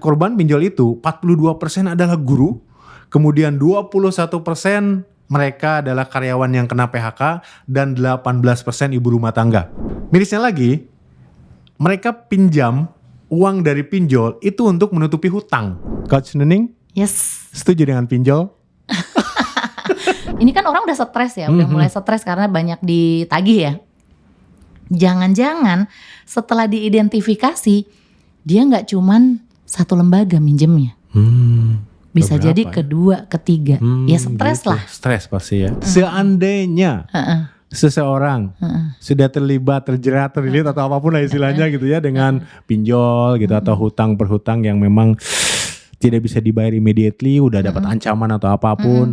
korban pinjol itu 42% adalah guru, kemudian 21% mereka adalah karyawan yang kena PHK, dan 18% ibu rumah tangga. Mirisnya lagi, mereka pinjam uang dari pinjol itu untuk menutupi hutang. Coach Nuning, Yes. setuju dengan pinjol? Ini kan orang udah stres ya, udah mulai stres karena banyak ditagih ya. Jangan-jangan setelah diidentifikasi, dia nggak cuman satu lembaga minjemnya. Bisa Beberapa jadi ya? kedua, ketiga. Ya stres gitu. lah. Stres pasti ya. Seandainya seseorang sudah terlibat, terjerat, terlilit atau apapun lah istilahnya gitu ya, dengan pinjol gitu atau hutang berhutang yang memang tidak bisa dibayar immediately, udah dapat ancaman atau apapun,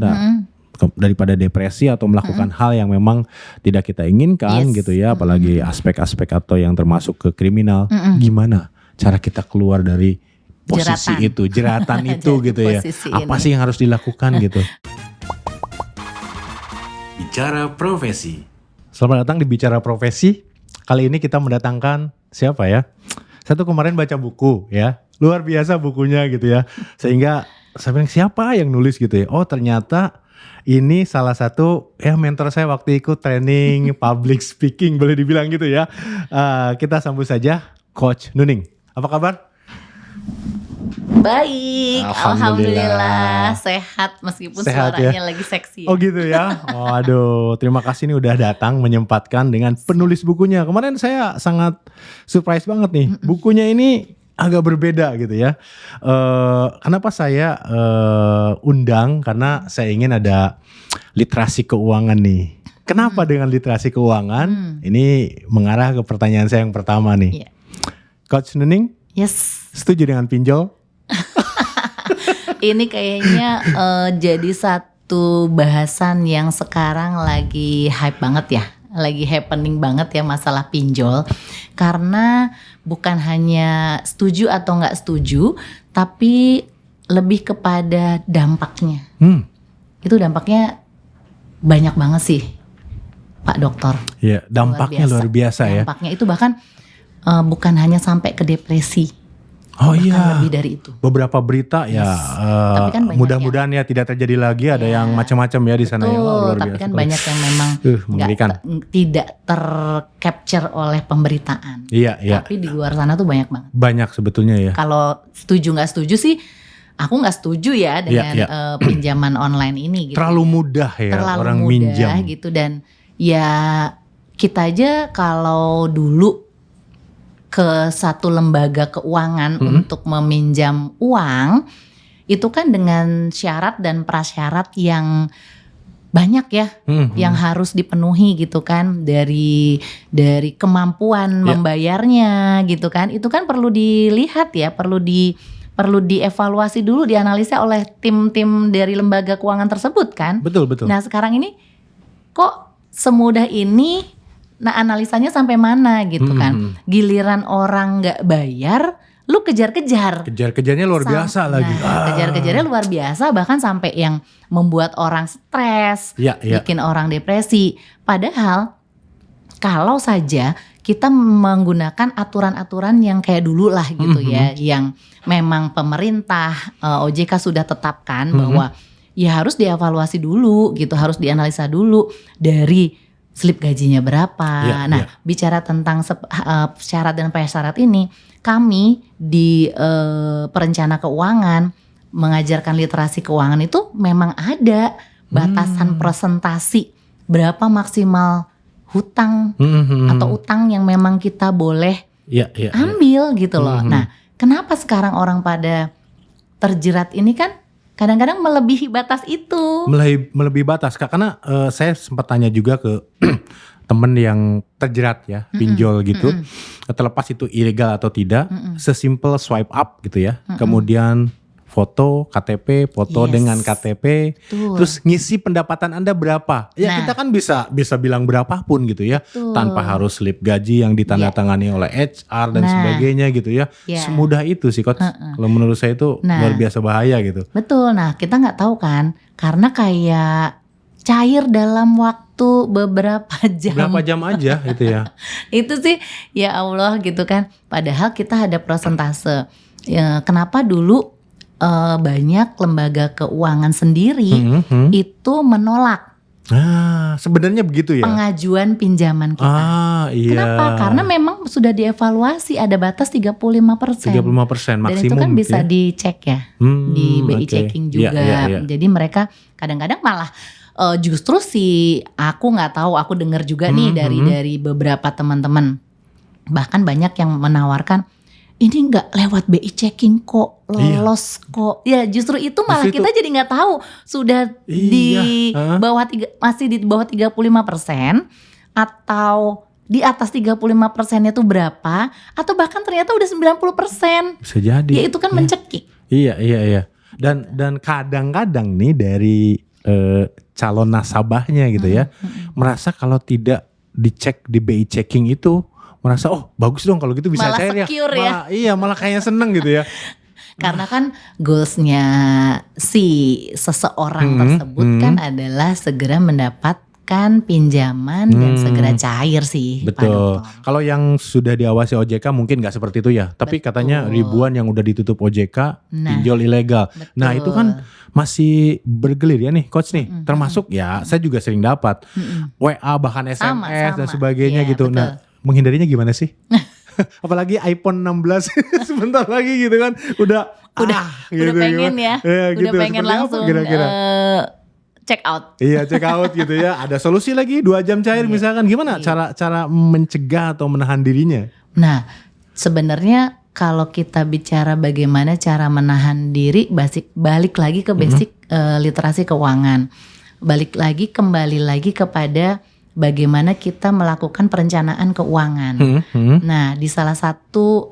daripada depresi atau melakukan hal yang memang tidak kita inginkan gitu ya, apalagi aspek-aspek atau yang termasuk ke kriminal. Gimana cara kita keluar dari posisi jeratan itu gitu ya? Apa sih yang harus dilakukan gitu? Bicara profesi. Selamat datang di Bicara Profesi. Kali ini kita mendatangkan siapa ya? Saya tuh kemarin baca buku ya, luar biasa bukunya gitu ya. Sehingga saya bilang siapa yang nulis gitu ya? Oh ternyata ini salah satu ya mentor saya waktu ikut training public speaking, boleh dibilang gitu ya. Kita sambut saja Coach Nuning. Apa kabar? Baik, Alhamdulillah sehat meskipun Sehat, suaranya ya? lagi seksi. Oh gitu ya. Waduh, terima kasih nih udah datang menyempatkan dengan penulis bukunya. Kemarin saya sangat surprise banget nih. Bukunya ini agak berbeda gitu ya. Kenapa saya undang? Karena saya ingin ada literasi keuangan nih. Kenapa dengan literasi keuangan? Ini mengarah ke pertanyaan saya yang pertama nih. Coach Nuning, Yes. setuju dengan pinjol? Ini kayaknya jadi satu bahasan yang sekarang lagi hype banget ya. Lagi happening banget ya masalah pinjol. Karena bukan hanya setuju atau nggak setuju, tapi lebih kepada dampaknya. Itu dampaknya banyak banget sih, Pak Dokter. Iya, dampaknya luar biasa ya. Dampaknya itu bahkan bukan hanya sampai ke depresi. Oh iya, lebih dari itu. Beberapa berita ya, Tapi kan banyak mudah-mudahan ya tidak terjadi lagi. Ada yang macam-macam ya di sana ya. Luar Tapi biasa. kan banyak yang memang mengerikan. tidak tercapture oleh pemberitaan. Iya. Tapi di luar sana tuh banyak banget. Banyak sebetulnya ya. Kalau setuju nggak setuju sih, aku nggak setuju ya dengan pinjaman online ini. Gitu. Terlalu mudah ya orang mudah, minjam. Gitu, dan ya kita aja kalau dulu ke satu lembaga keuangan untuk meminjam uang, itu kan dengan syarat dan prasyarat yang banyak ya, yang harus dipenuhi gitu kan, dari kemampuan membayarnya gitu kan, itu kan perlu dilihat ya, perlu dievaluasi dulu, dianalisa oleh tim-tim dari lembaga keuangan tersebut kan. Betul. Nah sekarang ini kok semudah ini? Nah analisanya sampai mana gitu kan. Giliran orang gak bayar, lu kejar-kejar. Kejar-kejarnya luar biasa lagi. Kejar-kejarnya luar biasa, bahkan sampai yang membuat orang stres, bikin orang depresi. Padahal kalau saja kita menggunakan aturan-aturan yang kayak dulu lah gitu ya. Yang memang pemerintah OJK sudah tetapkan bahwa ya harus dievaluasi dulu gitu. Harus dianalisa dulu dari slip gajinya berapa. Bicara tentang syarat dan prasyarat ini, kami di perencana keuangan mengajarkan literasi keuangan itu memang ada batasan presentasi berapa maksimal hutang atau utang yang memang kita boleh ambil gitu loh. Nah, kenapa sekarang orang pada terjerat ini kan kadang-kadang melebihi batas itu. Melebihi batas, Kak. Karena saya sempat tanya juga ke temen yang terjerat ya, pinjol gitu. Terlepas itu ilegal atau tidak, sesimpel swipe up gitu ya. Kemudian foto KTP, foto dengan KTP, terus ngisi pendapatan Anda berapa. Ya kita kan bisa bilang berapapun gitu ya. Tanpa harus slip gaji yang ditandatangani oleh HR dan sebagainya gitu ya. Semudah itu sih Coach. Kalau menurut saya itu luar biasa bahaya gitu. Betul, nah kita gak tahu kan. Karena kayak cair dalam waktu beberapa jam. Berapa jam aja gitu ya. Itu sih ya Allah gitu kan. Padahal kita ada persentase. kenapa dulu banyak lembaga keuangan sendiri itu menolak sebenarnya begitu ya pengajuan pinjaman kita. Iya. Kenapa? Karena memang sudah dievaluasi ada batas 35%. 35% maksimum. Dan itu kan bisa dicek ya di BI checking juga. Iya. Jadi mereka kadang-kadang malah justru aku nggak tahu, aku dengar juga nih dari beberapa teman-teman, bahkan banyak yang menawarkan ini nggak lewat BI checking kok lolos kok. Ya justru itu malah kita jadi nggak tahu sudah di bawah masih di bawah 35% atau di atas 35%-nya itu berapa, atau bahkan ternyata udah 90%. Bisa jadi. Ya itu kan mencekik. Iya. Dan kadang-kadang nih dari calon nasabahnya gitu ya merasa kalau tidak dicek di BI checking itu merasa bagus dong kalau gitu bisa malah cair secure ya. Iya, malah kayaknya seneng gitu ya. Karena kan goalsnya si seseorang tersebut kan adalah segera mendapatkan pinjaman dan segera cair sih. Betul. Kalau yang sudah diawasi OJK mungkin nggak seperti itu ya. Tapi katanya ribuan yang udah ditutup OJK pinjol ilegal. Betul. Nah itu kan masih bergelir ya nih coach nih. Termasuk ya saya juga sering dapat WA bahkan SMS dan sebagainya gitu. Betul. Nah menghindarinya gimana sih? Apalagi iPhone 16 sebentar lagi gitu kan udah gitu, pengen ya udah gitu. Pengen langsung kira-kira? Check out. Iya check out gitu ya. Ada solusi lagi 2 jam cair misalkan. Gimana cara mencegah atau menahan dirinya? Nah sebenarnya kalau kita bicara bagaimana cara menahan diri, balik lagi ke basic literasi keuangan. Kembali lagi kepada bagaimana kita melakukan perencanaan keuangan. Nah, di salah satu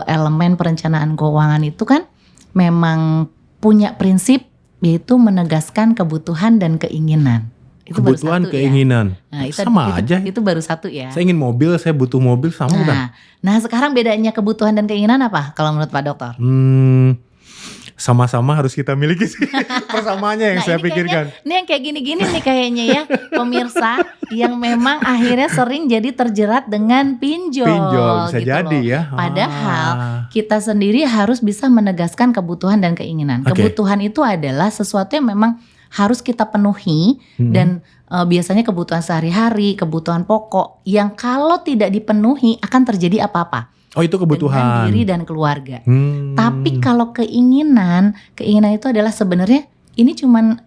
elemen perencanaan keuangan itu kan memang punya prinsip, yaitu menegaskan kebutuhan dan keinginan. Itu kebutuhan baru satu, keinginan. Ya. Nah, sama aja. Itu baru satu ya. Saya ingin mobil, saya butuh mobil sama kan. Nah, sekarang bedanya kebutuhan dan keinginan apa kalau menurut Pak Dokter? Sama-sama harus kita miliki sih. Persamaannya yang saya pikirkan. Ini yang kayak gini-gini nih kayaknya ya pemirsa yang memang akhirnya sering jadi terjerat dengan pinjol bisa gitu jadi loh. ya. Padahal kita sendiri harus bisa menegaskan kebutuhan dan keinginan. Kebutuhan itu adalah sesuatu yang memang harus kita penuhi dan biasanya kebutuhan sehari-hari, kebutuhan pokok yang kalau tidak dipenuhi akan terjadi apa-apa. Oh itu kebutuhan. Dengan diri dan keluarga. Tapi kalau keinginan itu adalah sebenarnya ini cuman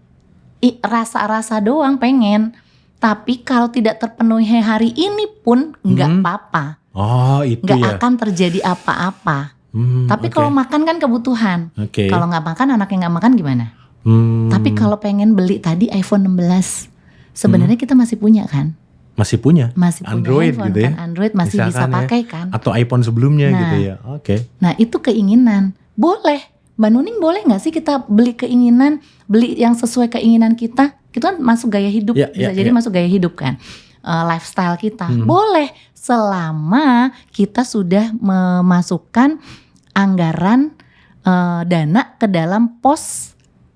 rasa-rasa doang pengen. Tapi kalau tidak terpenuhi hari ini pun nggak apa-apa. Oh itu nggak akan terjadi apa-apa. Tapi kalau makan kan kebutuhan. Kalau nggak makan, anaknya nggak makan gimana? Tapi kalau pengen beli tadi iPhone 16, sebenarnya kita masih punya kan? Masih punya Android handphone, gitu ya. Kan? Android masih misalkan bisa pakai kan. Atau iPhone sebelumnya gitu ya. Nah itu keinginan. Boleh. Mbak Nuning boleh gak sih kita beli keinginan, beli yang sesuai keinginan kita. Itu kan masuk gaya hidup. Bisa jadi masuk gaya hidup kan. Lifestyle kita. Boleh. Selama kita sudah memasukkan anggaran dana ke dalam pos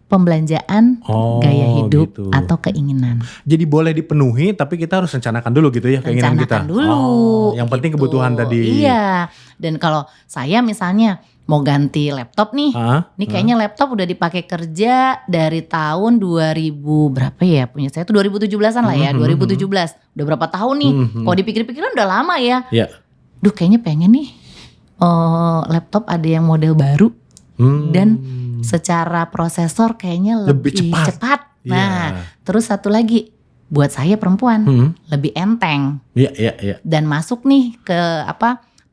pembelanjaan gaya hidup gitu. Atau keinginan. Jadi boleh dipenuhi tapi kita harus rencanakan dulu gitu ya keinginan kita. Dulu. Yang penting kebutuhan tadi. Iya. Dan kalau saya misalnya mau ganti laptop nih. Ini kayaknya laptop udah dipakai kerja dari tahun 2000 berapa ya? Punya saya tuh 2017-an lah ya, 2017. Udah berapa tahun nih? Kalau dipikir-pikiran udah lama ya. Duh kayaknya pengen nih laptop ada yang model baru. Dan secara prosesor kayaknya lebih cepat. Nah, terus satu lagi buat saya perempuan lebih enteng. Dan masuk nih ke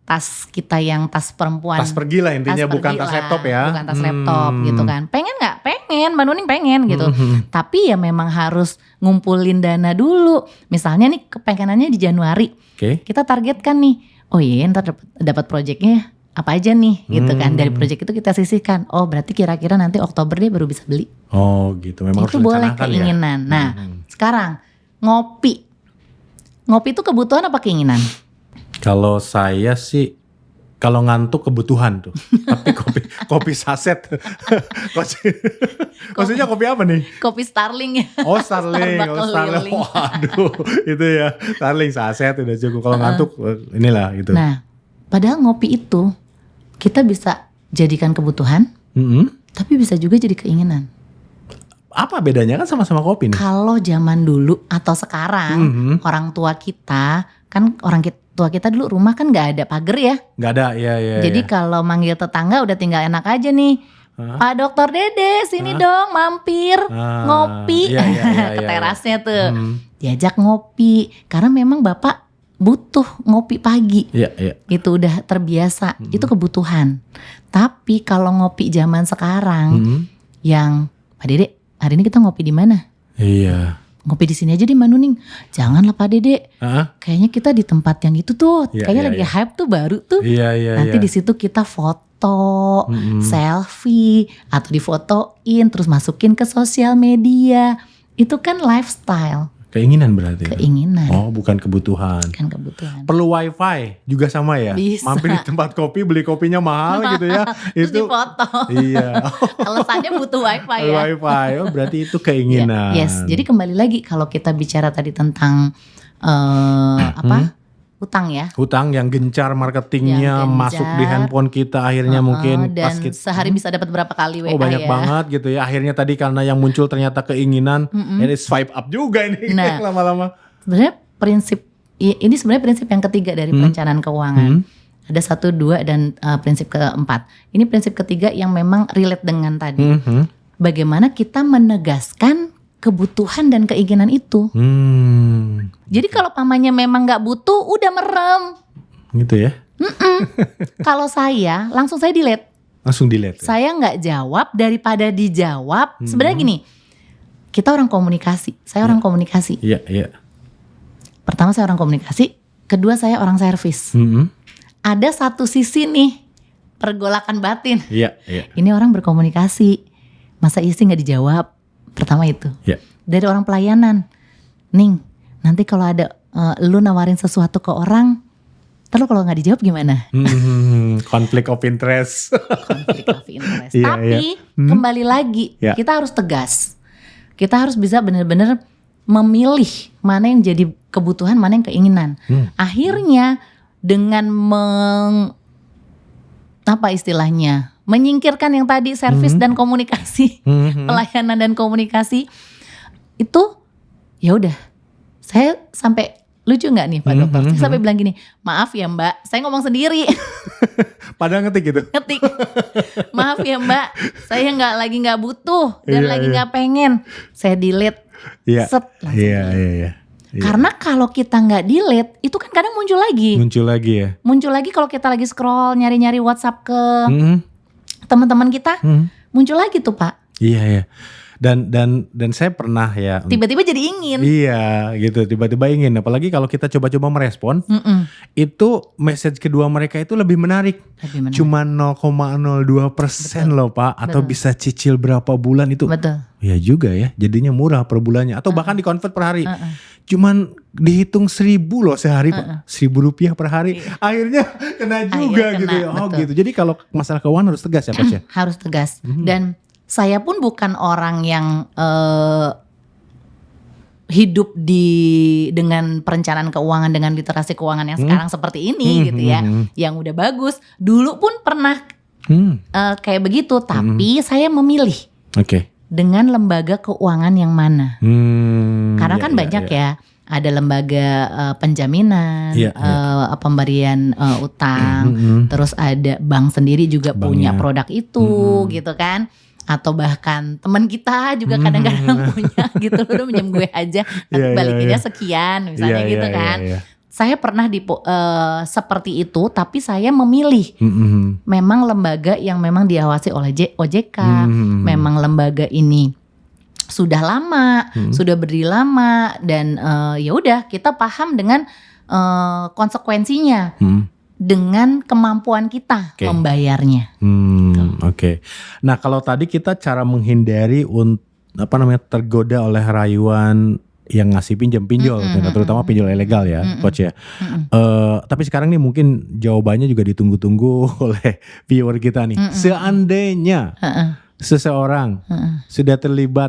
tas kita yang tas perempuan. Tas pergi lah intinya, bukan tas laptop ya. Bukan tas laptop gitu kan. Pengen gak? Pengen, Mbak Nuning pengen gitu. Tapi ya memang harus ngumpulin dana dulu. Misalnya nih kepengenannya di Januari. Kita targetkan nih, oh iya ntar dapat proyeknya apa aja nih gitu kan. Dari proyek itu kita sisihkan. Oh berarti kira-kira nanti Oktober dia baru bisa beli. Oh gitu, memang itu harus boleh ya? keinginan. Nah sekarang ngopi. Ngopi itu kebutuhan apa keinginan? Kalau saya sih kalau ngantuk kebutuhan tuh. Tapi kopi saset. Maksudnya kopi apa nih? Kopi Starling ya. Oh Starling. Waduh itu ya. Starling saset udah cukup. Kalau ngantuk inilah gitu. Nah padahal ngopi itu kita bisa jadikan kebutuhan, tapi bisa juga jadi keinginan. Apa bedanya? Kan sama-sama kopi nih. Kalau zaman dulu atau sekarang, orang tua kita, kan tua kita dulu rumah kan gak ada pagar ya. Gak ada, ya. Jadi kalau manggil tetangga udah tinggal enak aja nih. Pak Dokter Dede sini dong mampir ngopi ke terasnya tuh. Diajak ngopi, karena memang bapak butuh ngopi pagi. Itu udah terbiasa, itu kebutuhan. Tapi kalau ngopi zaman sekarang, yang Pak Dede hari ini kita ngopi di mana? Iya. Ngopi di sini aja deh Mbak Nuning. Janganlah Pak Dede. Kayaknya kita di tempat yang itu tuh. Kayaknya lagi hype tuh baru tuh. Nanti di situ kita foto, selfie, atau difotoin terus masukin ke sosial media. Itu kan lifestyle. Keinginan berarti. Keinginan. Oh, bukan kebutuhan. Bukan kebutuhan. Perlu wifi juga sama ya? Bisa. Mampir di tempat kopi beli kopinya mahal gitu ya. Terus itu difoto. Iya. Alasannya butuh wifi ya. Wifi, berarti itu keinginan. Yes, jadi kembali lagi kalau kita bicara tadi tentang hutang ya. Hutang yang gencar marketingnya masuk di handphone kita akhirnya mungkin dan pas kita, sehari bisa dapat berapa kali WA ya. banyak banget gitu ya. Akhirnya tadi karena yang muncul ternyata keinginan, ini swipe up juga ini lama-lama. Sebenarnya ini sebenarnya prinsip yang ketiga dari perencanaan keuangan. Ada 1, 2 dan prinsip keempat. Ini prinsip ketiga yang memang relate dengan tadi. Bagaimana kita menegaskan kebutuhan dan keinginan itu. Jadi kalau pamannya memang gak butuh, udah merem. Gitu ya? Kalau saya, langsung saya delete. Langsung delete. Saya gak jawab daripada dijawab. Sebenarnya gini, kita orang komunikasi. Saya orang komunikasi. Iya. Pertama saya orang komunikasi, kedua saya orang servis. Ada satu sisi nih, pergolakan batin. Iya. Ini orang berkomunikasi, masa isi gak dijawab. Pertama itu. Dari orang pelayanan, Ning, nanti kalau ada lu nawarin sesuatu ke orang, terus kalau nggak dijawab gimana? Konflik of interest. Konflik of interest. Tapi kembali lagi, kita harus tegas. Kita harus bisa benar-benar memilih mana yang jadi kebutuhan, mana yang keinginan. Akhirnya dengan menyingkirkan yang tadi servis dan komunikasi, pelayanan dan komunikasi itu, ya udah. Saya sampai lucu nggak nih Pak Dokter? Saya sampai bilang gini, maaf ya Mbak, saya ngomong sendiri. Padahal ngetik gitu. Ngetik. Maaf ya Mbak, saya nggak butuh dan lagi nggak pengen. Saya delete. Set. Iya. Karena kalau kita nggak delete, itu kan kadang muncul lagi. Muncul lagi kalau kita lagi scroll nyari-nyari WhatsApp ke teman-teman kita, muncul lagi tuh Pak. Iya. Dan saya pernah ya. Tiba-tiba jadi ingin. Iya gitu, tiba-tiba ingin. Apalagi kalau kita coba-coba merespon, itu message kedua mereka itu lebih menarik. Cuma 0,02% loh Pak. Atau bisa cicil berapa bulan itu. Betul. Ya juga ya, jadinya murah per bulannya. Atau bahkan di-convert per hari. Cuman dihitung 1.000 loh sehari Pak. Rp1.000 per hari. Akhirnya kena juga gitu ya. Oh gitu. Jadi kalau masalah keuangan harus tegas ya Coach ya? Harus tegas. Dan saya pun bukan orang yang hidup dengan perencanaan keuangan, dengan literasi keuangan yang sekarang seperti ini gitu ya. Yang udah bagus. Dulu pun pernah kayak begitu. Tapi saya memilih. Dengan lembaga keuangan yang mana. Karena kan banyak ya. Ada lembaga penjaminan, pemberian utang. Terus ada bank sendiri juga punya produk itu gitu kan. Atau bahkan teman kita juga kadang-kadang punya gitu, udah minjem gue aja nanti balikinnya sekian misalnya gitu kan. Saya pernah seperti itu, tapi saya memilih memang lembaga yang memang diawasi oleh OJK, memang lembaga ini sudah lama, sudah berdiri lama, dan ya udah kita paham dengan konsekuensinya. Dengan kemampuan kita membayarnya. Nah kalau tadi kita cara menghindari tergoda oleh rayuan yang ngasih pinjol, terutama pinjol ilegal ya, Coach ya. Tapi sekarang nih mungkin jawabannya juga ditunggu-tunggu oleh viewer kita nih. Seandainya seseorang sudah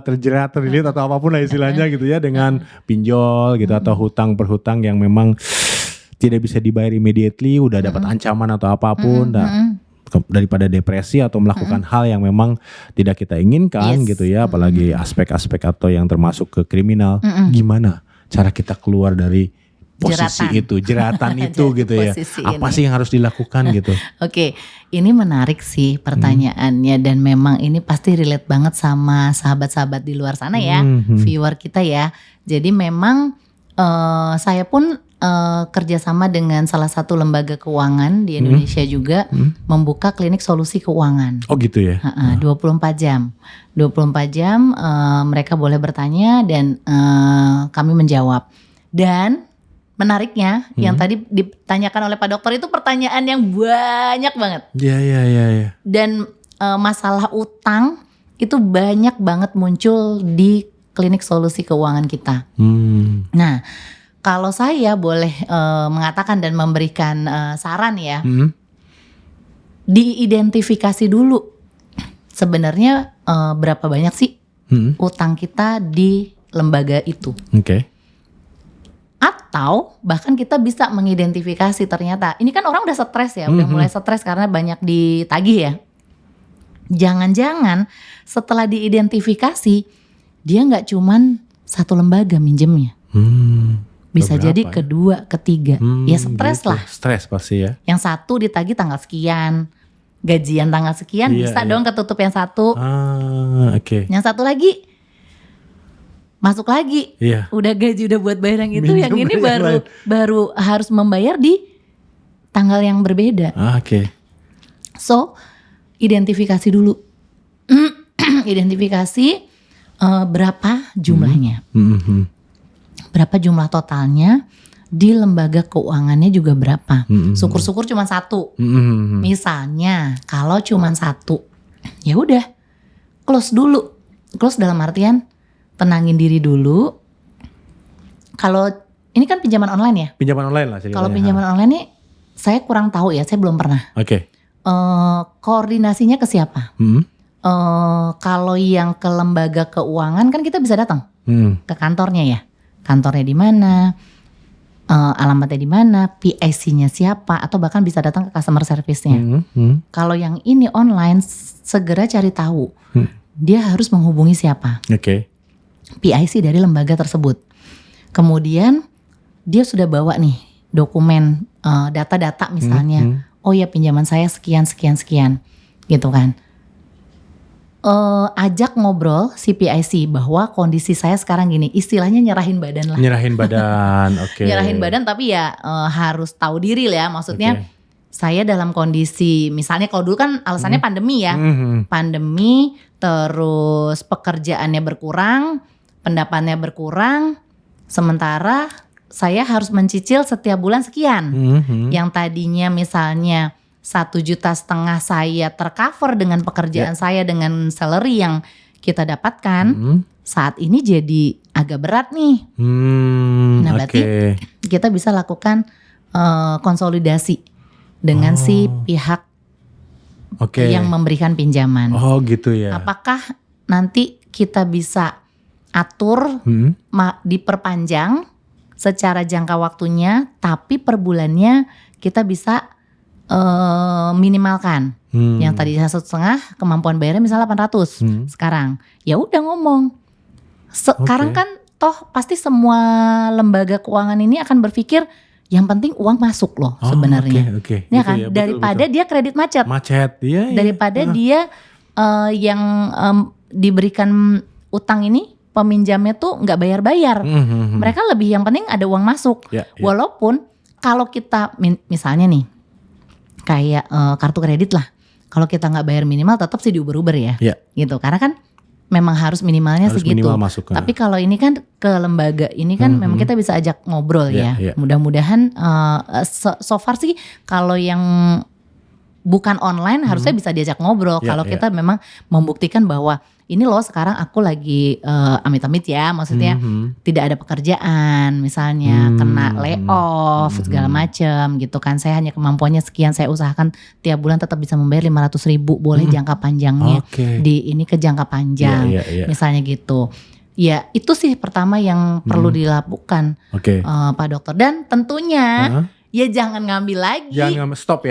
terjerat, terlilit atau apapun lah istilahnya gitu ya, dengan pinjol gitu atau hutang berhutang yang memang tidak bisa dibayar immediately, udah dapat ancaman atau apapun. daripada depresi atau melakukan hal yang memang tidak kita inginkan gitu ya, apalagi aspek-aspek atau yang termasuk ke kriminal. Gimana cara kita keluar dari posisi jeratan itu gitu ya? Apa sih yang harus dilakukan gitu? Oke, ini menarik sih pertanyaannya dan memang ini pasti relate banget sama sahabat-sahabat di luar sana ya, viewer kita ya. Jadi memang saya pun kerjasama dengan salah satu lembaga keuangan di Indonesia juga membuka klinik solusi keuangan. Oh gitu ya? 24 jam. 24 jam mereka boleh bertanya dan kami menjawab. Dan menariknya yang tadi ditanyakan oleh Pak Dokter itu pertanyaan yang banyak banget. Iya. Dan masalah utang itu banyak banget muncul di klinik solusi keuangan kita. Nah, kalau saya boleh mengatakan dan memberikan saran ya, diidentifikasi dulu sebenarnya berapa banyak sih utang kita di lembaga itu. Oke. Atau bahkan kita bisa mengidentifikasi ternyata ini kan orang udah stres ya, udah mulai stres karena banyak ditagih ya. Jangan-jangan setelah diidentifikasi dia nggak cuman satu lembaga minjemnya, bisa jadi kedua, ketiga, ya stres gitu lah. Stres pasti ya. Yang satu ditagih tanggal sekian, gajian tanggal sekian, bisa dong ketutup yang satu. Oke. Yang satu lagi masuk lagi, udah gaji udah buat bayar yang itu, yang ini baru harus membayar di tanggal yang berbeda. Oke. So identifikasi dulu, identifikasi berapa jumlahnya, berapa jumlah totalnya, di lembaga keuangannya juga berapa. Syukur-syukur cuma satu, misalnya kalau cuma satu, ya udah close dulu, close dalam artian tenangin diri dulu. Kalau ini kan pinjaman online ya? Pinjaman online lah. Kalau pinjaman online nih saya kurang tahu ya, saya belum pernah. Oke. Koordinasinya ke siapa? Kalau yang ke lembaga keuangan kan kita bisa datang ke kantornya ya. Kantornya di mana? Alamatnya di mana? PIC-nya siapa? Atau bahkan bisa datang ke customer service-nya. Kalau yang ini online, segera cari tahu. Dia harus menghubungi siapa? Oke. PIC dari lembaga tersebut. Kemudian dia sudah bawa nih dokumen data-data misalnya. Oh ya pinjaman saya sekian gitu kan. Ajak ngobrol si PIC bahwa kondisi saya sekarang gini, istilahnya nyerahin badan lah. Nyerahin badan, oke. Nyerahin badan tapi ya harus tahu diri lah ya, maksudnya saya dalam kondisi misalnya kalau dulu kan alasannya pandemi ya. Pandemi terus pekerjaannya berkurang, pendapatannya berkurang, sementara saya harus mencicil setiap bulan sekian. Yang tadinya misalnya 1,5 juta saya tercover dengan pekerjaan saya dengan salary yang kita dapatkan, saat ini jadi agak berat nih. Nah berarti kita bisa lakukan konsolidasi dengan si pihak yang memberikan pinjaman. Oh gitu ya. Apakah nanti kita bisa atur diperpanjang secara jangka waktunya, tapi per bulannya kita bisa minimalkan. Yang tadi 1,5 kemampuan bayarnya misalnya 800 sekarang. Ya udah ngomong. Sekarang kan toh pasti semua lembaga keuangan ini akan berpikir yang penting uang masuk loh sebenarnya. Ya kan, ya, daripada betul. Dia kredit macet. Iya. Daripada dia yang diberikan utang ini peminjamnya tuh nggak bayar-bayar. Mereka lebih yang penting ada uang masuk. Walaupun kalau kita misalnya nih kayak kartu kredit lah, kalau kita nggak bayar minimal tetap sih diuber-uber ya, gitu. Karena kan memang harus minimalnya harus segitu. Minimal masuk, tapi kalau ini kan ke lembaga ini kan memang kita bisa ajak ngobrol ya. Mudah-mudahan so far sih kalau yang bukan online harusnya bisa diajak ngobrol. Kalau kita memang membuktikan bahwa ini loh sekarang aku lagi amit-amit ya, maksudnya tidak ada pekerjaan, misalnya kena layoff segala macam gitu kan. Saya hanya kemampuannya sekian, saya usahakan tiap bulan tetap bisa membayar 500.000, boleh jangka panjangnya di ini ke jangka panjang, misalnya gitu. Ya itu sih pertama yang perlu dilakukan Pak Dokter. Dan tentunya ya jangan ngambil lagi. Jangan stop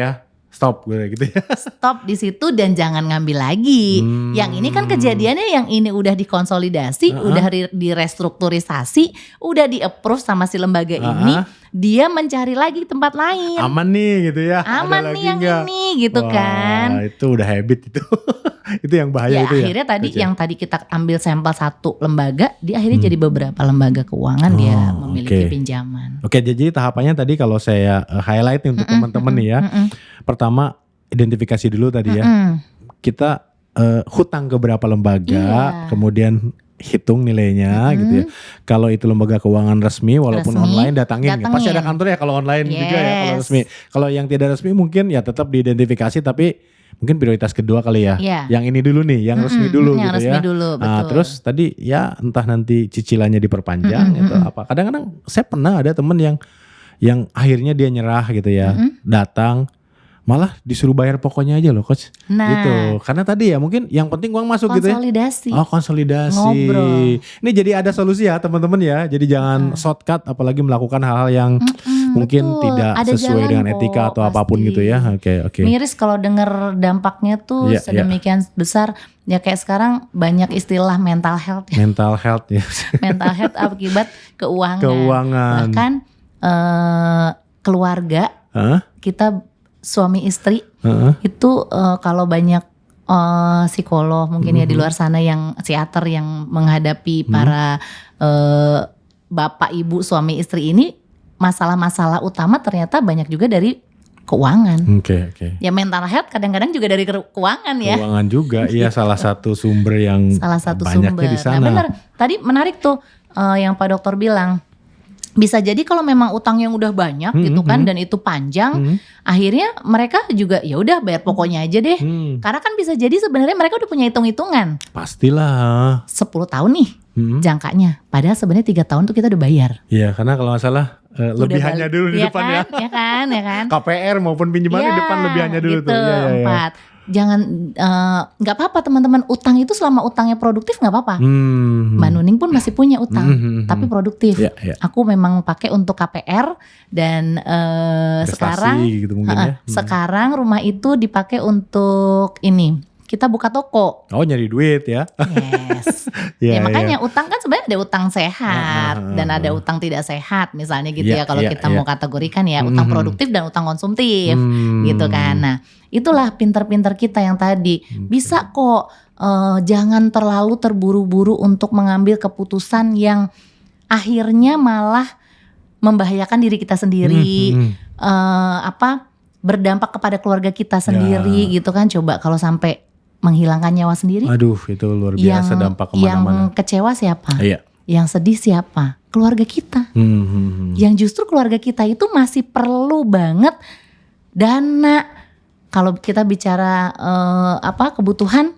stop gitu ya. Stop di situ dan jangan ngambil lagi. Yang ini kan kejadiannya yang ini udah dikonsolidasi, udah direstrukturisasi, udah di-approve sama si lembaga ini, dia mencari lagi tempat lain. Aman nih gitu ya. Aman nih yang ini gitu. Wah, kan. Itu udah habit itu. Itu yang bahaya itu ya. Akhirnya tadi yang tadi kita ambil sampel satu lembaga, dia akhirnya jadi beberapa lembaga keuangan dia memiliki pinjaman. Oke, jadi tahapannya tadi kalau saya highlight untuk teman-teman nih ya. Pertama identifikasi dulu tadi ya. Kita hutang ke berapa lembaga, kemudian hitung nilainya gitu ya. Kalau itu lembaga keuangan resmi walaupun online datangin. Pasti ada kantor ya kalau online juga ya kalau resmi. Kalau yang tidak resmi mungkin ya tetap diidentifikasi tapi mungkin prioritas kedua kali ya. Yang ini dulu nih, yang resmi dulu yang gitu resmi ya. Dulu, betul. Nah, terus tadi ya entah nanti cicilannya diperpanjang atau apa. Kadang-kadang saya pernah ada temen yang akhirnya dia nyerah gitu ya. Datang malah disuruh bayar pokoknya aja loh coach. Gitu. Karena tadi ya mungkin yang penting uang masuk gitu ya. Konsolidasi. Konsolidasi. Ngobrol. Ini jadi ada solusi ya teman-teman ya. Jadi jangan shortcut apalagi melakukan hal yang mungkin tidak ada sesuai dengan etika atau apapun gitu ya. Oke. Miris kalau dengar dampaknya tuh sedemikian besar. Ya kayak sekarang banyak istilah mental health ya. Mental health ya. Mental health akibat keuangan. Bahkan keluarga kita suami istri itu kalau banyak psikolog mungkin ya di luar sana yang psikiater yang menghadapi para bapak ibu suami istri ini, masalah-masalah utama ternyata banyak juga dari keuangan. Oke. Ya mental health kadang-kadang juga dari keuangan ya. Keuangan juga, iya salah satu sumber yang banyaknya di sana. Nah benar, tadi menarik tuh yang Pak Dokter bilang. Bisa jadi kalau memang utang yang udah banyak gitu kan dan itu panjang, akhirnya mereka juga ya udah bayar pokoknya aja deh. Karena kan bisa jadi sebenarnya mereka udah punya hitung-hitungan. Pastilah. 10 tahun nih jangkanya. Padahal sebenarnya 3 tahun tuh kita udah bayar. Iya, karena kalau nggak salah lebihannya dulu di depan kan, ya. Ya kan. KPR maupun pinjaman di depan lebihannya dulu gitu, tuh. 4. Jangan nggak apa-apa teman-teman, utang itu selama utangnya produktif nggak apa-apa. Mbak Nuning pun masih punya utang tapi produktif. Aku memang pakai untuk KPR dan sekarang gitu mungkin sekarang rumah itu dipakai untuk ini. Kita buka toko. Oh, nyari duit ya. Yes. Makanya utang kan sebenarnya ada utang sehat dan ada utang tidak sehat misalnya gitu ya kalau kita mau kategorikan ya utang produktif dan utang konsumtif gitu kan. Nah, itulah pinter-pinter kita yang tadi. Bisa kok jangan terlalu terburu-buru untuk mengambil keputusan yang akhirnya malah membahayakan diri kita sendiri. Berdampak kepada keluarga kita sendiri gitu kan. Coba kalau sampai menghilangkan nyawa sendiri. Aduh, itu luar biasa dampak kemana-mana. Yang kecewa siapa? Yang sedih siapa? Keluarga kita. Yang justru keluarga kita itu masih perlu banget dana. Kalau kita bicara kebutuhan,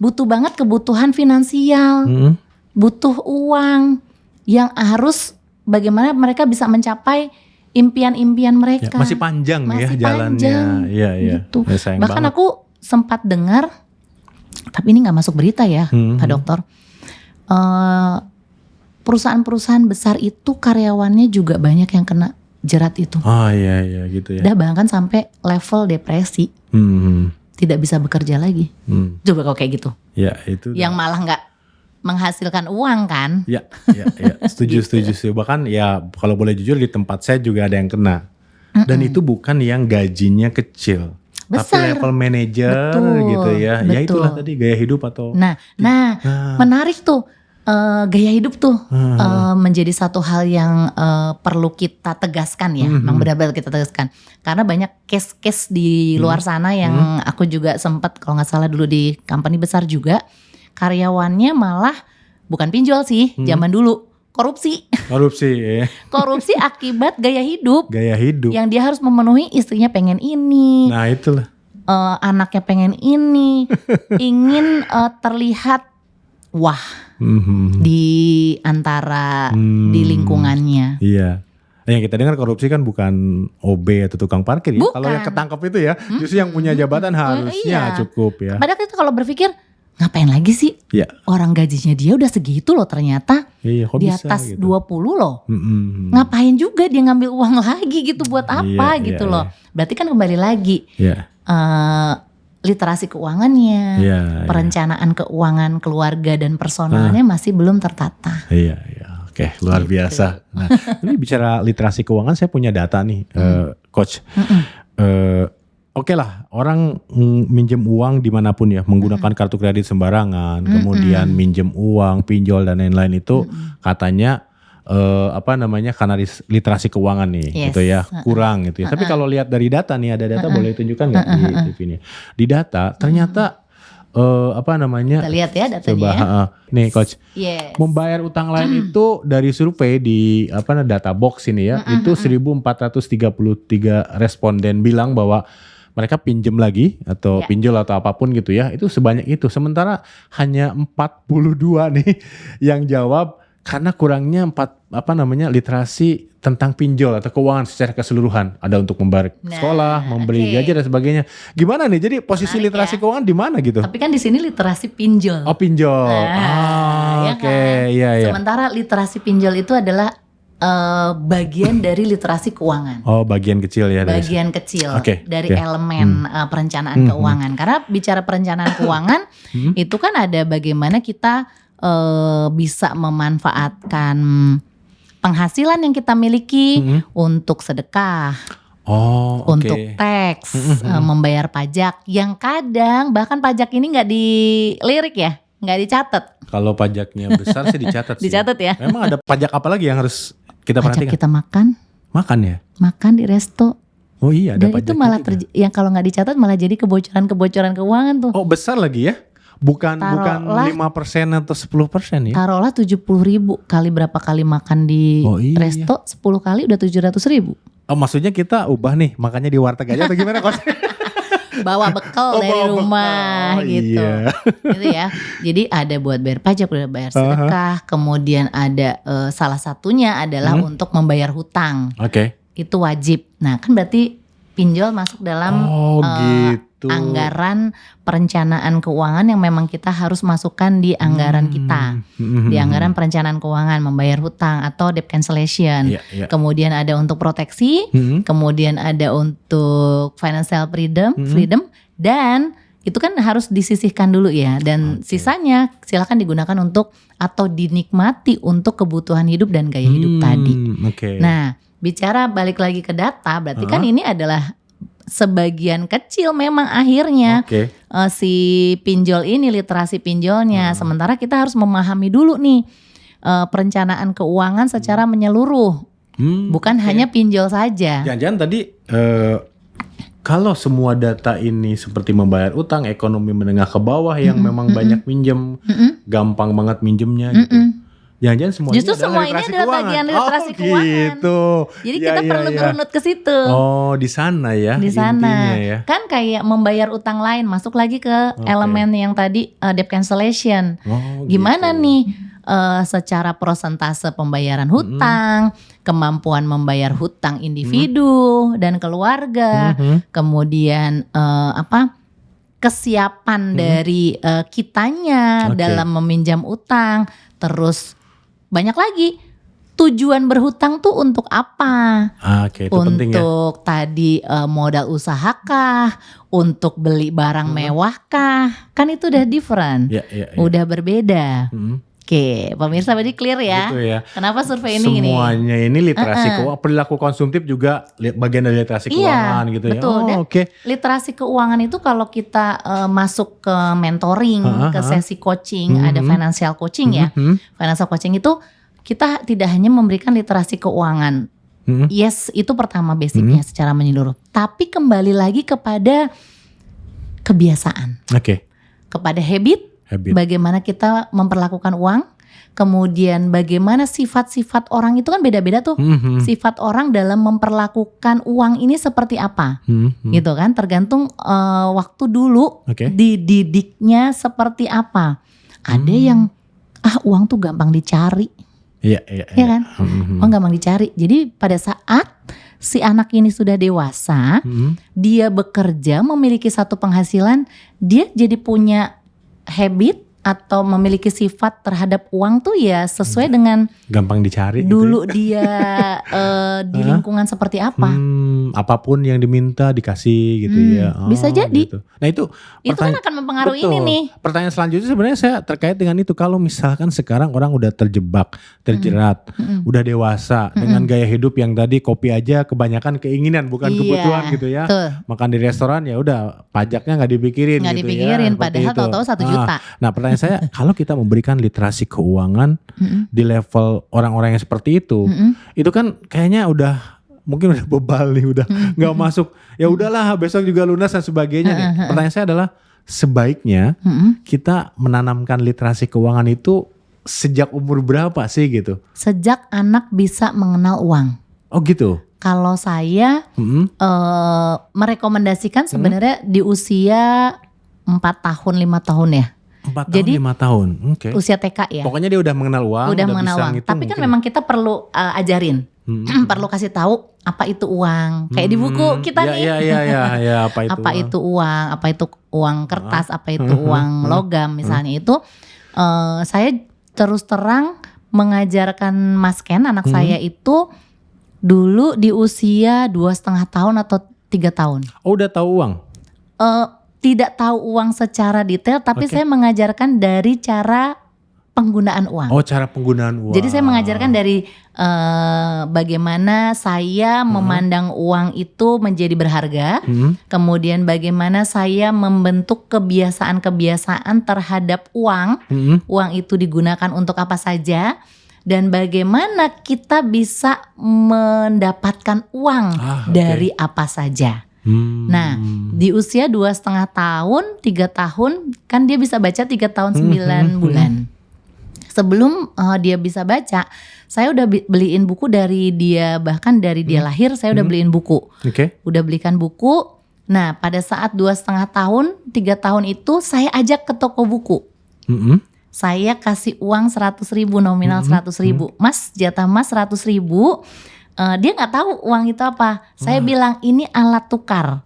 butuh banget kebutuhan finansial, butuh uang yang harus bagaimana mereka bisa mencapai impian-impian mereka. Masih panjang jalannya. Iya. Gitu. Bahkan aku sempat dengar, tapi ini nggak masuk berita ya, Pak Dokter. Perusahaan-perusahaan besar itu karyawannya juga banyak yang kena jerat itu. Oh iya gitu ya. Bahkan sampai level depresi, tidak bisa bekerja lagi. Coba kalau kayak gitu. Ya itu. Yang malah nggak menghasilkan uang kan? Ya. Setuju. Bahkan ya kalau boleh jujur di tempat saya juga ada yang kena. Dan itu bukan yang gajinya kecil. Besar. Tapi level manager gitu ya. Betul. Ya itulah tadi gaya hidup atau. Nah, menarik tuh. Gaya hidup tuh menjadi satu hal yang perlu kita tegaskan ya. Memang benar-benar kita tegaskan. Karena banyak case-case di luar sana yang aku juga sempat kalau nggak salah dulu di company besar juga. Karyawannya malah bukan pinjol sih zaman dulu. Korupsi akibat gaya hidup. Yang dia harus memenuhi, istrinya pengen ini. Nah itulah. Anaknya pengen ini. Ingin terlihat wah di antara di lingkungannya. Iya. Yang kita dengar korupsi kan bukan OB atau tukang parkir ya. Kalau yang ketangkep itu ya, justru yang punya jabatan harusnya cukup ya. Padahal kita kalau berpikir ngapain lagi sih? Orang gajinya dia udah segitu loh ternyata. Di atas gitu. 20 loh. Ngapain juga dia ngambil uang lagi gitu buat apa gitu loh. Berarti kan kembali lagi. literasi keuangannya, perencanaan keuangan keluarga dan personalnya masih belum tertata. Iya. Oke, luar biasa. Nah, ini bicara literasi keuangan, saya punya data nih, Coach. Oke lah, orang minjem uang dimanapun ya, menggunakan kartu kredit sembarangan, kemudian minjem uang, pinjol dan lain-lain itu katanya karena literasi keuangan nih, gitu ya, kurang gitu ya. Tapi kalau lihat dari data nih, ada data boleh tunjukkan nggak di TV ini? Di data ternyata kita lihat ya datanya. Coba, nih Coach, membayar utang lain itu dari survei di data box ini ya, itu 1.433 responden bilang bahwa mereka pinjam lagi atau pinjol atau apapun gitu ya, itu sebanyak itu. Sementara hanya 42 nih yang jawab karena kurangnya literasi tentang pinjol atau keuangan secara keseluruhan. Ada untuk membayar sekolah, membeli gaji dan sebagainya. Gimana nih? Jadi posisi literasi keuangan di mana gitu? Tapi kan di sini literasi pinjol. Oh, pinjol. Oke. Iya. Sementara literasi pinjol itu adalah bagian dari literasi keuangan. Oh, bagian kecil ya. Bagian kecil dari elemen perencanaan keuangan. Karena bicara perencanaan keuangan itu kan ada bagaimana kita bisa memanfaatkan penghasilan yang kita miliki untuk sedekah, untuk teks, membayar pajak. Yang kadang bahkan pajak ini nggak dilirik ya, nggak dicatat. Kalau pajaknya besar sih dicatat. Dicatat ya. Memang ada pajak apa lagi yang harus kita perhatikan? Pajak kita makan ya. Makan di resto. Oh iya, ada dan pajak itu malah yang kalau nggak dicatat malah jadi kebocoran keuangan tuh. Oh, besar lagi ya? Bukan 5% atau 10% ya? Taruhlah 70.000 kali berapa kali makan di resto, 10 kali udah 700.000. Oh, maksudnya kita ubah nih makannya di warteg aja atau gimana Coach? Bawa bekal dari rumah gitu. Gitu ya. Jadi ada buat bayar pajak, buat bayar sedekah, kemudian ada salah satunya adalah untuk membayar hutang. Itu wajib. Nah, kan berarti pinjol masuk dalam anggaran perencanaan keuangan yang memang kita harus masukkan di anggaran kita. Di anggaran perencanaan keuangan, membayar hutang atau debt cancellation. Kemudian ada untuk proteksi, kemudian ada untuk financial freedom dan itu kan harus disisihkan dulu ya. Dan sisanya silakan digunakan untuk atau dinikmati untuk kebutuhan hidup dan gaya hidup tadi. Nah, bicara balik lagi ke data, berarti kan ini adalah sebagian kecil memang akhirnya si pinjol ini, literasi pinjolnya. Sementara kita harus memahami dulu nih perencanaan keuangan secara menyeluruh, bukan hanya pinjol saja. Jangan-jangan tadi kalau semua data ini seperti membayar utang, ekonomi menengah ke bawah yang memang banyak minjem, gampang banget minjemnya gitu. Jangan-jangan semua justru semua ini adalah bagian literasi keuangan. Gitu. Jadi kita perlu berunut ke situ. Oh, di sana ya. Di sana. Ya. Kan kayak membayar utang lain, masuk lagi ke elemen yang tadi debt cancellation. Gimana nih secara persentase pembayaran hutang, kemampuan membayar hutang individu dan keluarga, kemudian kesiapan dari kitanya dalam meminjam utang, terus banyak lagi tujuan berhutang tuh untuk apa? Itu untuk penting ya. Tadi modal usahakah? Untuk beli barang mewahkah? Kan itu udah different, udah berbeda. Oke, pemirsa berarti clear ya. Gitu ya. Kenapa survei ini gini? Semuanya ini literasi keuangan, perilaku konsumtif juga bagian dari literasi keuangan gitu betul. ya. Literasi keuangan itu kalau kita masuk ke mentoring, ke sesi coaching, ada financial coaching ya. Financial coaching itu kita tidak hanya memberikan literasi keuangan. Yes, itu pertama basicnya secara menyeluruh. Tapi kembali lagi kepada kebiasaan. Kepada habit. Bagaimana kita memperlakukan uang, kemudian bagaimana sifat-sifat orang itu kan beda-beda tuh. Sifat orang dalam memperlakukan uang ini seperti apa, gitu kan? Tergantung waktu dulu dididiknya seperti apa. Ada yang uang tuh gampang dicari, ya kan? Uang gampang dicari. Jadi pada saat si anak ini sudah dewasa, dia bekerja, memiliki satu penghasilan, dia jadi punya habit atau memiliki sifat terhadap uang tuh ya sesuai dengan gampang dicari dulu gitu ya? dia di lingkungan seperti apa. Apapun yang diminta dikasih gitu ya. Bisa jadi. Gitu. Nah itu kan akan mempengaruhi ini nih. Pertanyaan selanjutnya sebenarnya saya terkait dengan itu. Kalau misalkan sekarang orang udah terjebak, terjerat, udah dewasa dengan gaya hidup yang tadi kopi aja kebanyakan keinginan bukan kebutuhan gitu ya. Betul. Makan di restoran ya udah pajaknya nggak dipikirin Nggak gitu dipikirin, ya. padahal tahu-tahu 1 juta. Nah pertanyaan saya, kalau kita memberikan literasi keuangan di level orang-orang yang seperti itu kan kayaknya udah mungkin udah bebal nih, udah nggak masuk. Ya udahlah, besok juga lunas dan sebagainya nih. Pertanyaan saya adalah sebaiknya kita menanamkan literasi keuangan itu sejak umur berapa sih gitu? Sejak anak bisa mengenal uang. Oh gitu. Kalau saya merekomendasikan sebenarnya di usia 4 tahun 5 tahun ya. 4 tahun 5 tahun. Oke. Usia TK ya. Pokoknya dia udah mengenal uang, udah mengenal bisa uang. ngitung Tapi kan mungkin. memang kita perlu ajarin. Perlu kasih tahu apa itu uang. Kayak di buku kita nih. Iya, apa itu? Apa itu uang? Apa itu uang kertas? Apa itu uang logam misalnya itu. Saya terus terang mengajarkan Mas Ken anak saya itu dulu di usia 2,5 tahun atau 3 tahun. Oh udah tahu uang? Tidak tahu uang secara detail, tapi saya mengajarkan dari cara penggunaan uang. Oh cara penggunaan uang. Jadi saya mengajarkan dari bagaimana saya memandang uang itu menjadi berharga, kemudian bagaimana saya membentuk kebiasaan-kebiasaan terhadap uang, uang itu digunakan untuk apa saja, dan bagaimana kita bisa mendapatkan uang dari apa saja. Nah di usia 2,5 tahun, 3 tahun kan dia bisa baca 3 tahun 9 bulan. Sebelum dia bisa baca, saya udah beliin buku dari dia, bahkan dari dia lahir saya udah beliin buku. Udah belikan buku. Nah pada saat 2,5 tahun, 3 tahun itu saya ajak ke toko buku. Saya kasih uang 100.000, nominal 100.000. Mas, jatah mas 100.000. Dia nggak tahu uang itu apa. Saya bilang ini alat tukar.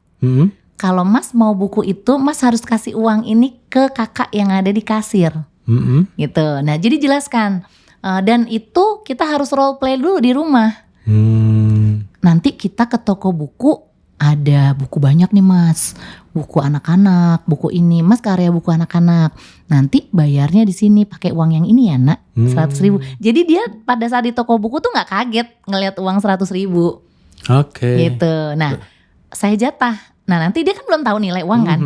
Kalau mas mau buku itu, mas harus kasih uang ini ke kakak yang ada di kasir. Gitu. Nah jadi jelaskan. Dan itu kita harus role play dulu di rumah. Nanti kita ke toko buku, ada buku banyak nih mas, buku anak-anak, buku ini, mas karya buku anak-anak. Nanti bayarnya di sini pakai uang yang ini ya nak, 100.000. Jadi dia pada saat di toko buku tuh nggak kaget ngelihat uang 100.000. Gitu. Nah saya jatah. Nah nanti dia kan belum tahu nilai uang kan,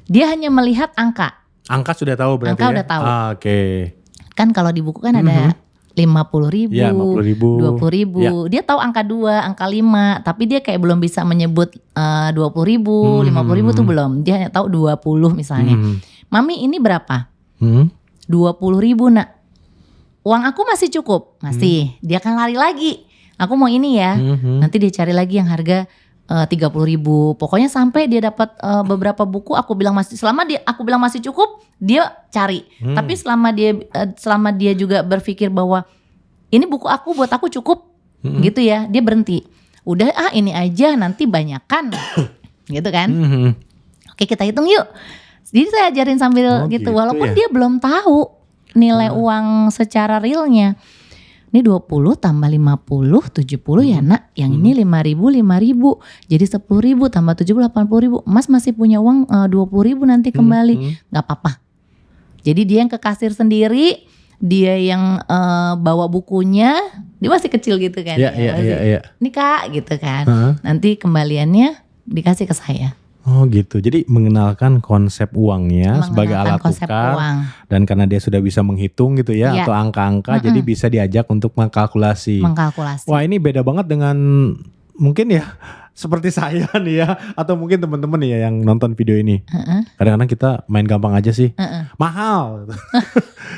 dia hanya melihat angka. Angka sudah tahu berarti angka udah tahu. Kan kalau di buku kan ada 50.000, 20.000. Dia tahu angka 2, angka 5, tapi dia kayak belum bisa menyebut 20.000, 50.000 tuh belum. Dia hanya tahu 20 misalnya. Mami ini berapa? 20.000 nak. Uang aku masih cukup, masih. Dia akan lari lagi. Aku mau ini ya. Nanti dia cari lagi yang harga 30.000. Pokoknya sampai dia dapat beberapa buku. Aku bilang masih, aku bilang masih cukup, dia cari. Tapi selama dia juga berpikir bahwa ini buku aku, buat aku cukup, gitu ya. Dia berhenti. Udah ini aja, nanti banyakan, gitu kan. Oke kita hitung yuk. Jadi saya ajarin sambil gitu. Walaupun dia belum tahu nilai uang secara realnya. Ini 20 tambah 50, 70 ya nak. Yang ini 5.000, 5.000. Jadi 10.000 tambah 70, 80.000. Mas masih punya uang 20.000 nanti kembali. Gak apa-apa. Jadi dia yang ke kasir sendiri. Dia yang bawa bukunya. Dia masih kecil gitu kan. Ini kak gitu kan. Nanti kembaliannya dikasih ke saya. Oh gitu, jadi mengenalkan konsep uangnya sebagai alat tukar dan karena dia sudah bisa menghitung gitu ya, atau angka-angka, jadi bisa diajak untuk mengkalkulasi. Wah ini beda banget dengan mungkin ya seperti saya nih ya, atau mungkin teman-teman nih ya yang nonton video ini. Kadang-kadang kita main gampang aja sih, mahal.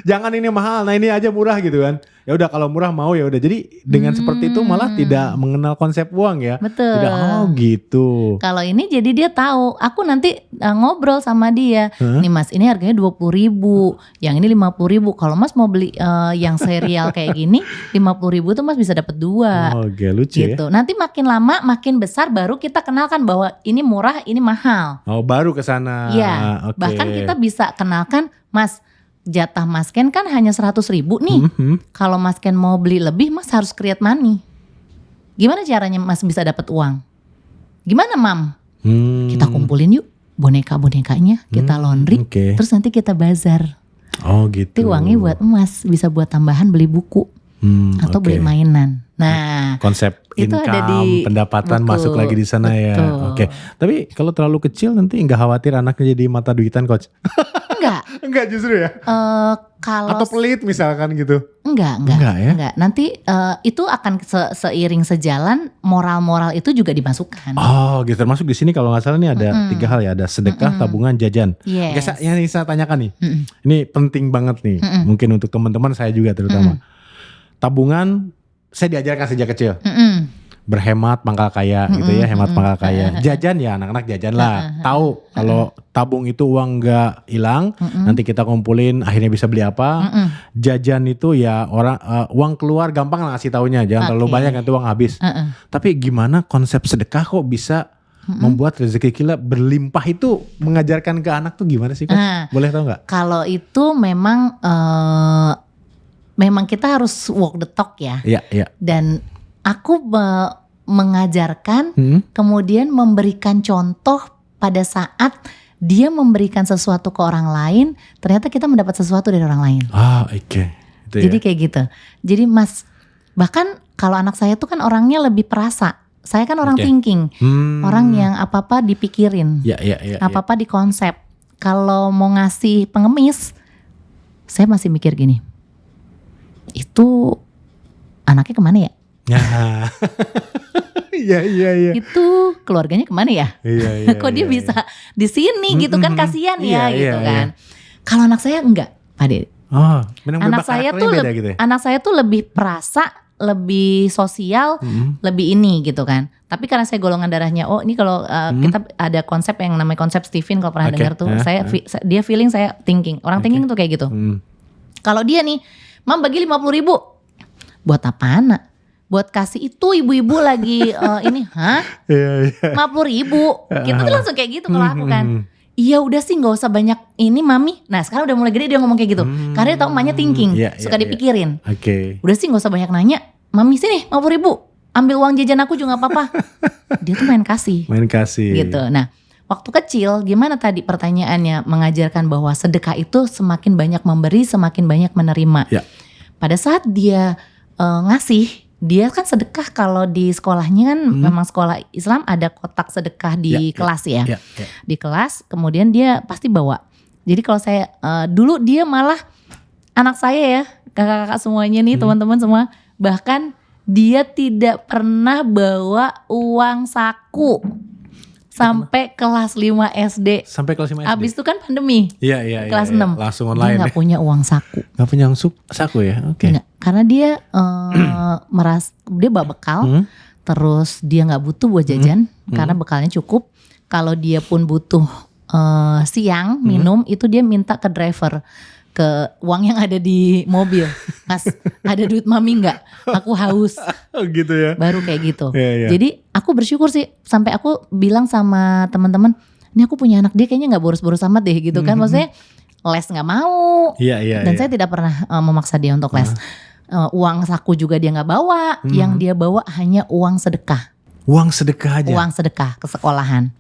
Jangan ini mahal, nah ini aja murah gitu kan. Ya udah kalau murah mau ya udah. Jadi dengan seperti itu malah tidak mengenal konsep uang ya. Betul. Tidak, oh gitu. Kalau ini jadi dia tahu. Aku nanti ngobrol sama dia. Nih mas ini harganya 20.000. Yang ini 50.000. Kalau mas mau beli yang serial kayak gini 50.000 tuh mas bisa dapat 2. Oh okay, lucu gitu. Nanti makin lama makin besar baru kita kenalkan bahwa ini murah ini mahal. Oh baru ke sana. Iya. Bahkan kita bisa kenalkan mas. jatah Mas Ken kan hanya 100.000 nih. Kalau Mas Ken mau beli lebih, Mas harus create money. Gimana caranya Mas bisa dapat uang? Gimana Mam? Kita kumpulin yuk boneka-bonekanya, kita laundry, terus nanti kita bazar. Oh gitu. Itu uangnya buat Mas, bisa buat tambahan beli buku atau beli mainan. Nah, konsep income, pendapatan masuk lagi di sana ya. Oke. Tapi kalau terlalu kecil nanti nggak khawatir anaknya jadi mata duitan coach? Enggak justru ya. Kalau atau pelit misalkan gitu. Enggak ya. Enggak. Nanti itu akan seiring sejalan moral-moral itu juga dimasukkan. Oh, gitu. Termasuk di sini kalau nggak salah nih ada 3 hal ya, ada sedekah, tabungan, jajan. Yes. Oke, yang saya tanyakan nih. Ini penting banget nih. Mungkin untuk teman-teman saya juga terutama. Tabungan saya diajarkan sejak kecil. Berhemat pangkal kaya gitu ya, hemat pangkal kaya. Jajan ya anak-anak jajan lah. Tahu kalau tabung itu uang nggak hilang, nanti kita kumpulin akhirnya bisa beli apa. Jajan itu ya uang keluar gampang lah ngasih taunya, jangan terlalu banyak nanti uang habis. Tapi gimana konsep sedekah kok bisa membuat rezeki kita berlimpah, itu mengajarkan ke anak tuh gimana sih Coach? Boleh tahu nggak? Kalau itu memang kita harus walk the talk ya. Iya. Dan aku mengajarkan, kemudian memberikan contoh pada saat dia memberikan sesuatu ke orang lain, ternyata kita mendapat sesuatu dari orang lain. Oke. Jadi kayak gitu. Jadi Mas, bahkan kalau anak saya tuh kan orangnya lebih perasa. Saya kan orang thinking, orang yang apa-apa dipikirin, apa-apa dikonsep. Kalau mau ngasih pengemis, saya masih mikir gini, itu anaknya kemana ya? Iya. Itu keluarganya kemana ya? Iya. Kok dia bisa di sini gitu kan, kasihan ya gitu kan. Kalau anak saya enggak, Pak Dede. Anak saya tuh lebih perasa, lebih sosial, lebih ini gitu kan. Tapi karena saya golongan darahnya ini kalau kita ada konsep yang namanya konsep Stephen, kalau pernah dengar tuh, dia feeling, saya thinking. Orang thinking tuh kayak gitu. Kalau dia nih, Mam bagi 50.000. Buat apaan? Buat kasih itu ibu-ibu lagi ini, 50.000. Kita tuh langsung kayak gitu kalau aku kan. Iya udah sih nggak usah banyak ini mami. Nah sekarang udah mulai gede dia ngomong kayak gitu. Karena dia tau emaknya thinking, suka dipikirin. Udah sih nggak usah banyak nanya. Mami sini 50.000, ambil uang jajan aku juga nggak apa-apa. Dia tuh main kasih. Gitu. Nah waktu kecil gimana tadi pertanyaannya, mengajarkan bahwa sedekah itu semakin banyak memberi, semakin banyak menerima. Pada saat dia ngasih, dia kan sedekah, kalau di sekolahnya kan memang sekolah Islam ada kotak sedekah di kelas ya. Di kelas kemudian dia pasti bawa. Jadi kalau saya dulu dia malah, anak saya ya, kakak-kakak semuanya nih, teman-teman semua, bahkan dia tidak pernah bawa uang saku sampai kelas 5 SD. Sampai kelas 5 SD. Abis itu kan pandemi. Iya. Kelas 6. Langsung online. Dia gak punya uang saku. Gak punya uang saku ya? Oke. Karena dia dia bawa bekal, terus dia gak butuh buat jajan, karena bekalnya cukup. Kalau dia pun butuh siang minum, itu dia minta ke driver, ke uang yang ada di mobil. Mas, ada duit mami gak? Aku haus. Gitu ya. Baru kayak gitu. Jadi aku bersyukur sih, sampai aku bilang sama teman-teman, ini aku punya anak, dia kayaknya gak boros-boros amat deh gitu kan. Maksudnya les gak mau. Dan saya tidak pernah memaksa dia untuk les. Uang saku juga dia gak bawa. Yang dia bawa hanya uang sedekah. Uang sedekah aja? Uang sedekah ke sekolahan.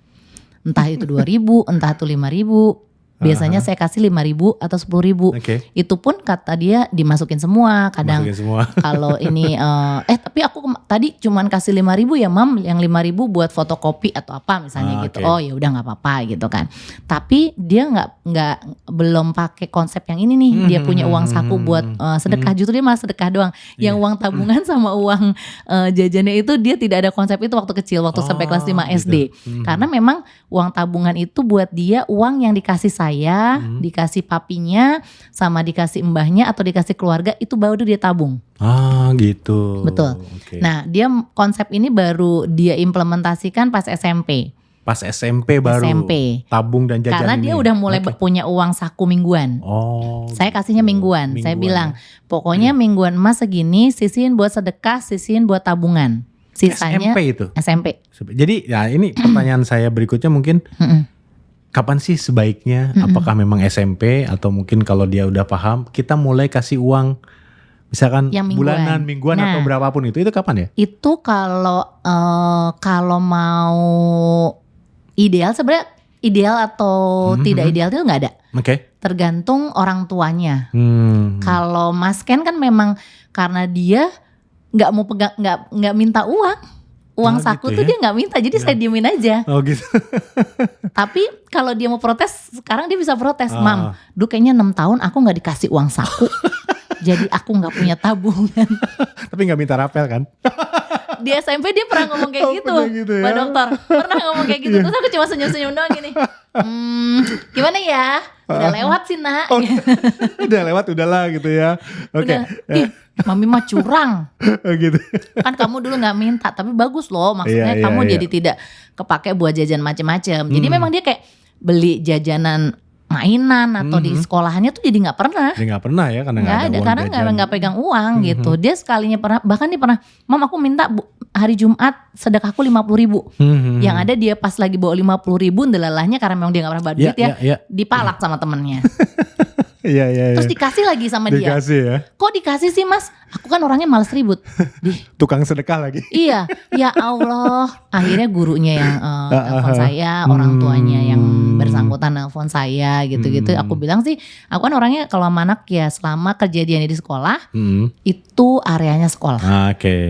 Entah itu 2.000, entah itu 5.000. Biasanya saya kasih 5.000 atau 10.000. Itu pun kata dia dimasukin semua. Kadang kalau ini tapi aku tadi cuman kasih 5.000 ya mam, yang 5.000 buat fotokopi atau apa misalnya gitu. Oh ya udah nggak apa-apa gitu kan. Tapi dia belum pakai konsep yang ini nih. Dia punya uang saku buat sedekah. Justru dia malah sedekah doang. Yang uang tabungan sama uang jajannya itu dia tidak ada konsep itu waktu kecil, waktu sampai kelas 5 SD. Karena memang uang tabungan itu buat dia uang yang dikasih saya, dikasih papinya, sama dikasih mbahnya atau dikasih keluarga, itu baru dia tabung. Gitu. Betul. Nah dia konsep ini baru dia implementasikan pas SMP. Pas SMP baru tabung dan jajan. Karena dia udah mulai punya uang saku mingguan. Saya kasihnya mingguan. Saya bilang pokoknya mingguan emas segini, sisihin buat sedekah, sisihin buat tabungan. Sisanya SMP itu? SMP. Jadi ya ini pertanyaan saya berikutnya mungkin, kapan sih sebaiknya? Apakah memang SMP atau mungkin kalau dia udah paham, kita mulai kasih uang misalkan bulanan, mingguan atau berapapun itu kapan ya? Itu kalau mau ideal, sebenarnya ideal atau tidak ideal itu nggak ada. Tergantung orang tuanya. Kalau Mas Ken kan memang karena dia nggak mau pegang, nggak minta uang saku gitu tuh dia nggak minta, jadi saya diemin aja. Oh gitu. Tapi kalau dia mau protes, sekarang dia bisa protes, Mam, kayaknya 6 tahun aku nggak dikasih uang saku, jadi aku nggak punya tabungan. Tapi nggak minta rapel kan? Di SMP dia pernah ngomong kayak gitu, ya? Pak Dokter pernah ngomong kayak gitu, terus aku cuma senyum-senyum doang gini. Gimana ya? Udah lewat sih nak. Udah lewat, udahlah gitu ya. Oke. Mami mah curang. Gitu. Kan kamu dulu nggak minta, tapi bagus loh. Maksudnya kamu jadi tidak kepake buat jajan macem-macem. Jadi memang dia kayak beli jajanan mainan atau di sekolahannya tuh jadi nggak pernah. Jadi nggak pernah ya karena nggak ada uang karena nggak pegang uang gitu. Dia sekalinya pernah, bahkan dia pernah, Mam aku minta hari Jumat sedekahku 50.000. Yang ada dia pas lagi bawa 50.000 ndelalahnya karena memang dia nggak pernah bawa duit dipalak sama temennya. Terus dikasih lagi sama dia. Ya. Kok dikasih sih Mas? Aku kan orangnya males ribut. Tukang sedekah lagi. Iya, ya Allah. Akhirnya gurunya yang nelfon saya, orang tuanya yang bersangkutan nelfon saya gitu-gitu. Aku bilang sih, aku kan orangnya kalau sama anak ya selama kejadiannya di sekolah, itu areanya sekolah.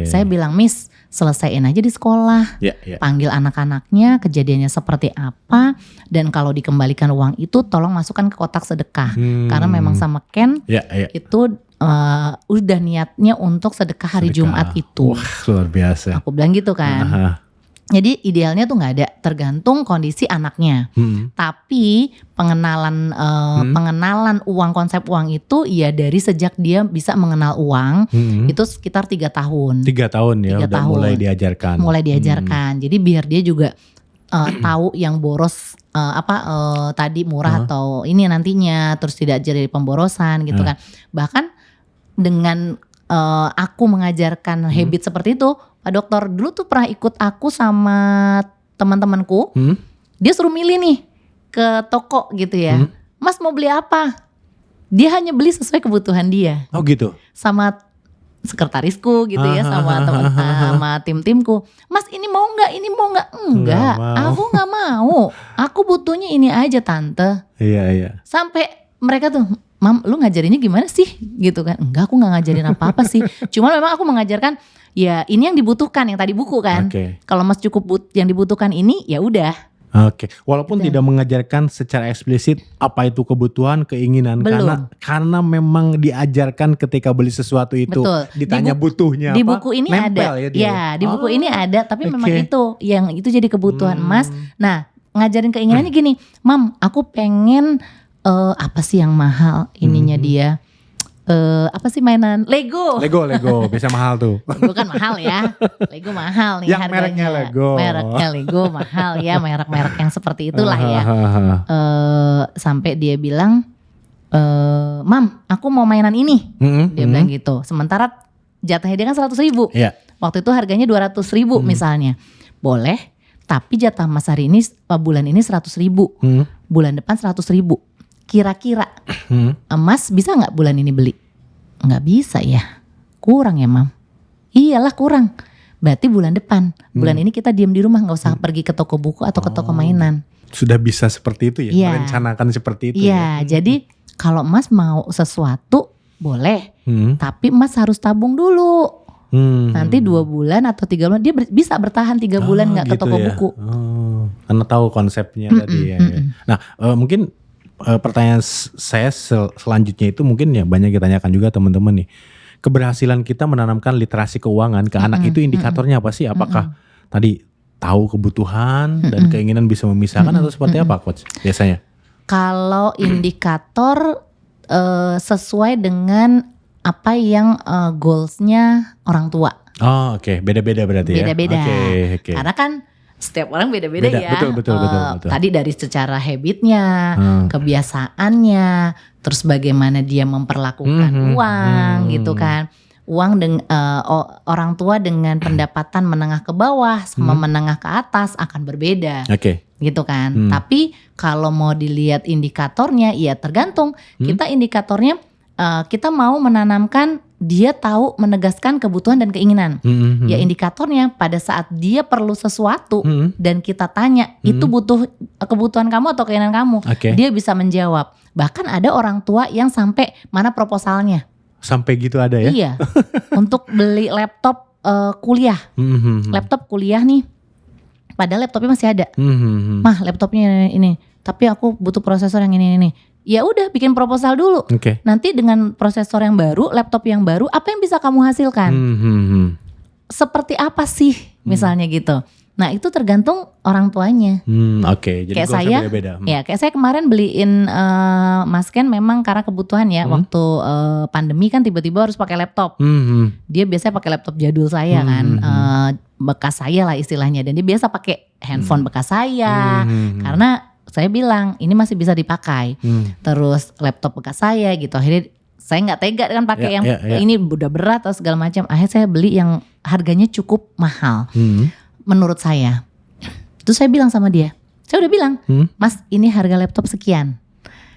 Saya bilang, Miss, selesaiin aja di sekolah, panggil anak-anaknya, kejadiannya seperti apa, dan kalau dikembalikan uang itu tolong masukkan ke kotak sedekah, karena memang sama Ken itu udah niatnya untuk sedekah hari Jumat itu. Wah, luar biasa. Aku bilang gitu kan. Jadi idealnya tuh nggak ada, tergantung kondisi anaknya. Tapi pengenalan uang, konsep uang itu ya dari sejak dia bisa mengenal uang itu sekitar 3 tahun. 3 tahun ya, 3 udah tahun. Mulai diajarkan. Jadi biar dia juga tahu yang boros tadi murah atau ini nantinya, terus tidak jadi pemborosan gitu kan. Bahkan dengan aku mengajarkan habit seperti itu, Pak Dokter dulu tuh pernah ikut aku sama teman-temanku. Dia suruh milih nih ke toko gitu ya. Mas mau beli apa? Dia hanya beli sesuai kebutuhan dia. Oh gitu. Sama sekretarisku gitu ya, sama tim-timku. Mas ini mau nggak? Ini mau nggak? Enggak. Aku nggak mau. Aku butuhnya ini aja tante. Iya. Sampai mereka tuh, Mam, lu ngajarinnya gimana sih? Gitu kan. Enggak, aku gak ngajarin apa-apa sih. Cuma memang aku mengajarkan, ya ini yang dibutuhkan, yang tadi buku kan. Kalau Mas cukup yang dibutuhkan ini, ya udah. Walaupun gitu. Tidak mengajarkan secara eksplisit apa itu kebutuhan, keinginan. Karena memang diajarkan ketika beli sesuatu itu. Betul. Ditanya butuhnya apa. Di buku ini ada. Ya, di buku ini ada, tapi memang itu yang itu jadi kebutuhan Mas. Nah, ngajarin keinginannya gini, Mam, aku pengen apa sih yang mahal ininya dia? Apa sih mainan? Lego bisa mahal tuh. Lego kan mahal ya. Lego mahal nih yang harganya. Mereknya Lego mahal ya, merek-merek yang seperti itulah ya. Sampai dia bilang, Mam, aku mau mainan ini. Dia bilang gitu. Sementara jatahnya dia kan 100.000. Waktu itu harganya 200.000 misalnya. Boleh, tapi jatah Mas hari ini bulan ini 100.000. Bulan depan 100.000. Kira-kira Mas bisa gak bulan ini beli? Gak bisa ya, kurang ya Mam. Iyalah kurang. Berarti bulan depan, bulan ini kita diam di rumah, gak usah pergi ke toko buku atau ke toko mainan. Sudah bisa seperti itu ya, merencanakan seperti itu ya. Jadi kalau Mas mau sesuatu boleh, tapi Mas harus tabung dulu. Nanti 2 bulan atau 3 bulan dia bisa bertahan 3 bulan gak ke toko buku. Karena tahu konsepnya tadi ya. Nah mungkin pertanyaan saya selanjutnya itu mungkin ya banyak ditanyakan juga teman-teman nih. Keberhasilan kita menanamkan literasi keuangan ke anak itu indikatornya apa sih? Apakah tadi tahu kebutuhan dan keinginan bisa memisahkan atau seperti apa Coach biasanya? Kalau indikator sesuai dengan apa yang goalsnya orang tua. Oh oke. Beda-beda berarti ya? Beda-beda. Karena kan setiap orang beda-beda ya. Betul. Tadi dari secara habitnya, kebiasaannya, terus bagaimana dia memperlakukan uang gitu kan. Uang orang tua dengan pendapatan menengah ke bawah sama menengah ke atas akan berbeda. gitu kan. Tapi kalau mau dilihat indikatornya, ya tergantung. Kita indikatornya kita mau menanamkan dia tahu menegaskan kebutuhan dan keinginan. Ya indikatornya pada saat dia perlu sesuatu dan kita tanya itu butuh kebutuhan kamu atau keinginan kamu, dia bisa menjawab. Bahkan ada orang tua yang sampai mana proposalnya. Sampai gitu ada ya? Iya. Untuk beli laptop kuliah. Laptop kuliah nih. Padahal laptopnya masih ada. Mah, laptopnya ini. Tapi aku butuh prosesor yang ini. Ya udah, bikin proposal dulu. Nanti dengan prosesor yang baru, laptop yang baru, apa yang bisa kamu hasilkan? Seperti apa sih, misalnya gitu. Nah itu tergantung orang tuanya. Jadi kayak saya, beda-beda. Ya kayak saya kemarin beliin Mas Ken memang karena kebutuhan ya. Waktu pandemi kan tiba-tiba harus pakai laptop. Dia biasanya pakai laptop jadul saya kan, bekas saya lah istilahnya. Dan dia biasa pakai handphone bekas saya, karena saya bilang ini masih bisa dipakai. Terus laptop bekas saya gitu. Akhirnya saya nggak tega kan pakai yang ini udah berat atau segala macam. Akhirnya saya beli yang harganya cukup mahal. Menurut saya. Terus saya bilang sama dia. Saya udah bilang, Mas ini harga laptop sekian.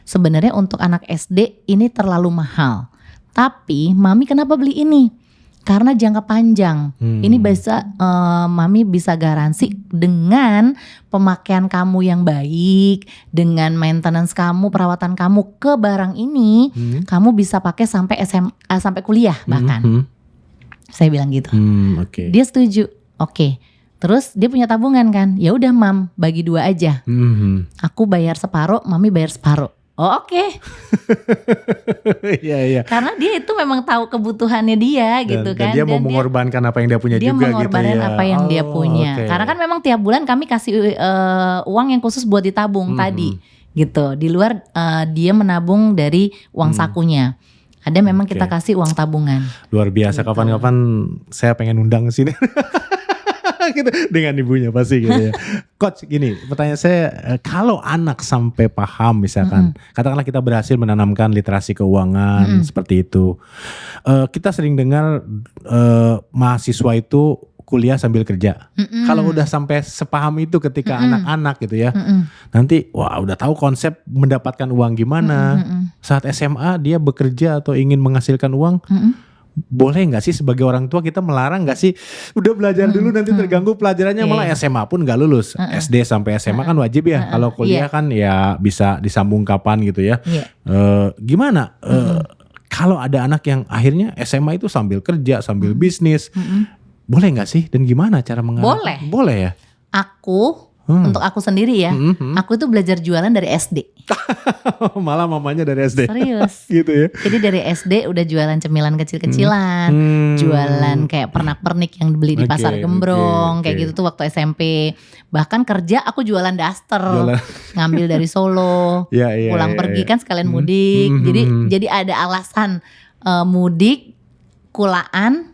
Sebenarnya untuk anak SD ini terlalu mahal. Tapi Mami kenapa beli ini? Karena jangka panjang. Ini bisa Mami bisa garansi dengan pemakaian kamu yang baik, dengan maintenance kamu, perawatan kamu ke barang ini, kamu bisa pakai sampai sampai kuliah bahkan. Saya bilang gitu. Dia setuju. Terus dia punya tabungan kan? Ya udah Mam, bagi 2 aja. Aku bayar separuh, Mami bayar separuh. Iya. Karena dia itu memang tahu kebutuhannya dia gitu kan. Dan dia mau mengorbankan apa yang dia punya juga gitu ya. Dia mengorbankan apa yang dia punya. Karena kan memang tiap bulan kami kasih uang yang khusus buat ditabung tadi gitu. Di luar dia menabung dari uang sakunya. Ada memang kita kasih uang tabungan. Luar biasa, gitu. Kapan-kapan saya pengen undang ke sini. Gitu, dengan ibunya pasti gitu ya. Coach, gini pertanyaan saya, kalau anak sampai paham misalkan, katakanlah kita berhasil menanamkan literasi keuangan seperti itu, kita sering dengar mahasiswa itu kuliah sambil kerja. Kalau udah sampai sepaham itu ketika anak-anak gitu ya, nanti wah udah tahu konsep mendapatkan uang gimana. Saat SMA dia bekerja atau ingin menghasilkan uang, boleh nggak sih sebagai orang tua kita melarang nggak sih? Udah belajar dulu nanti terganggu pelajarannya, malah SMA pun nggak lulus. SD sampai SMA kan wajib ya. Kalau kuliah kan ya bisa disambung kapan gitu ya. Gimana? Kalau ada anak yang akhirnya SMA itu sambil kerja, sambil bisnis, boleh nggak sih? Dan gimana cara mengarahkan? Boleh ya. Untuk aku sendiri ya, aku itu belajar jualan dari SD. Malah mamanya dari SD. Serius. Gitu ya. Jadi dari SD udah jualan cemilan kecil-kecilan, jualan kayak pernak-pernik yang dibeli di pasar Gembrong, kayak gitu tuh waktu SMP. Bahkan kerja aku jualan daster, ngambil dari Solo, pulang pergi kan sekalian mudik. Jadi ada alasan mudik, kulaan,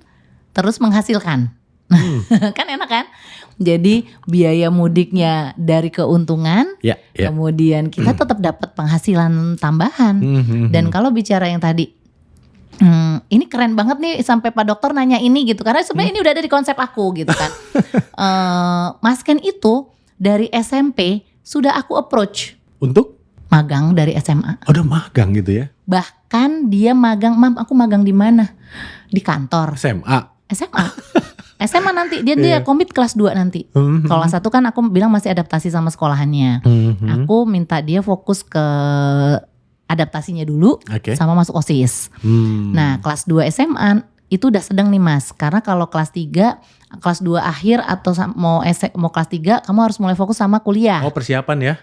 terus menghasilkan. Kan enak kan? Jadi biaya mudiknya dari keuntungan, kemudian kita tetap dapat penghasilan tambahan. Dan kalau bicara yang tadi, ini keren banget nih sampai Pak Dokter nanya ini gitu, karena sebenarnya ini udah ada di konsep aku gitu kan. Mas Ken itu dari SMP sudah aku approach untuk magang dari SMA. Udah magang gitu ya? Bahkan dia magang, Mam aku magang di mana? Di kantor. SMA nanti dia komit kelas 2 nanti. Kalau kelas 1 kan aku bilang masih adaptasi sama sekolahannya. Aku minta dia fokus ke adaptasinya dulu sama masuk OSIS. Nah, kelas 2 SMA itu udah sedang nih Mas. Karena kalau kelas 3, kelas 2 akhir atau mau kelas 3 kamu harus mulai fokus sama kuliah. Oh, persiapan ya.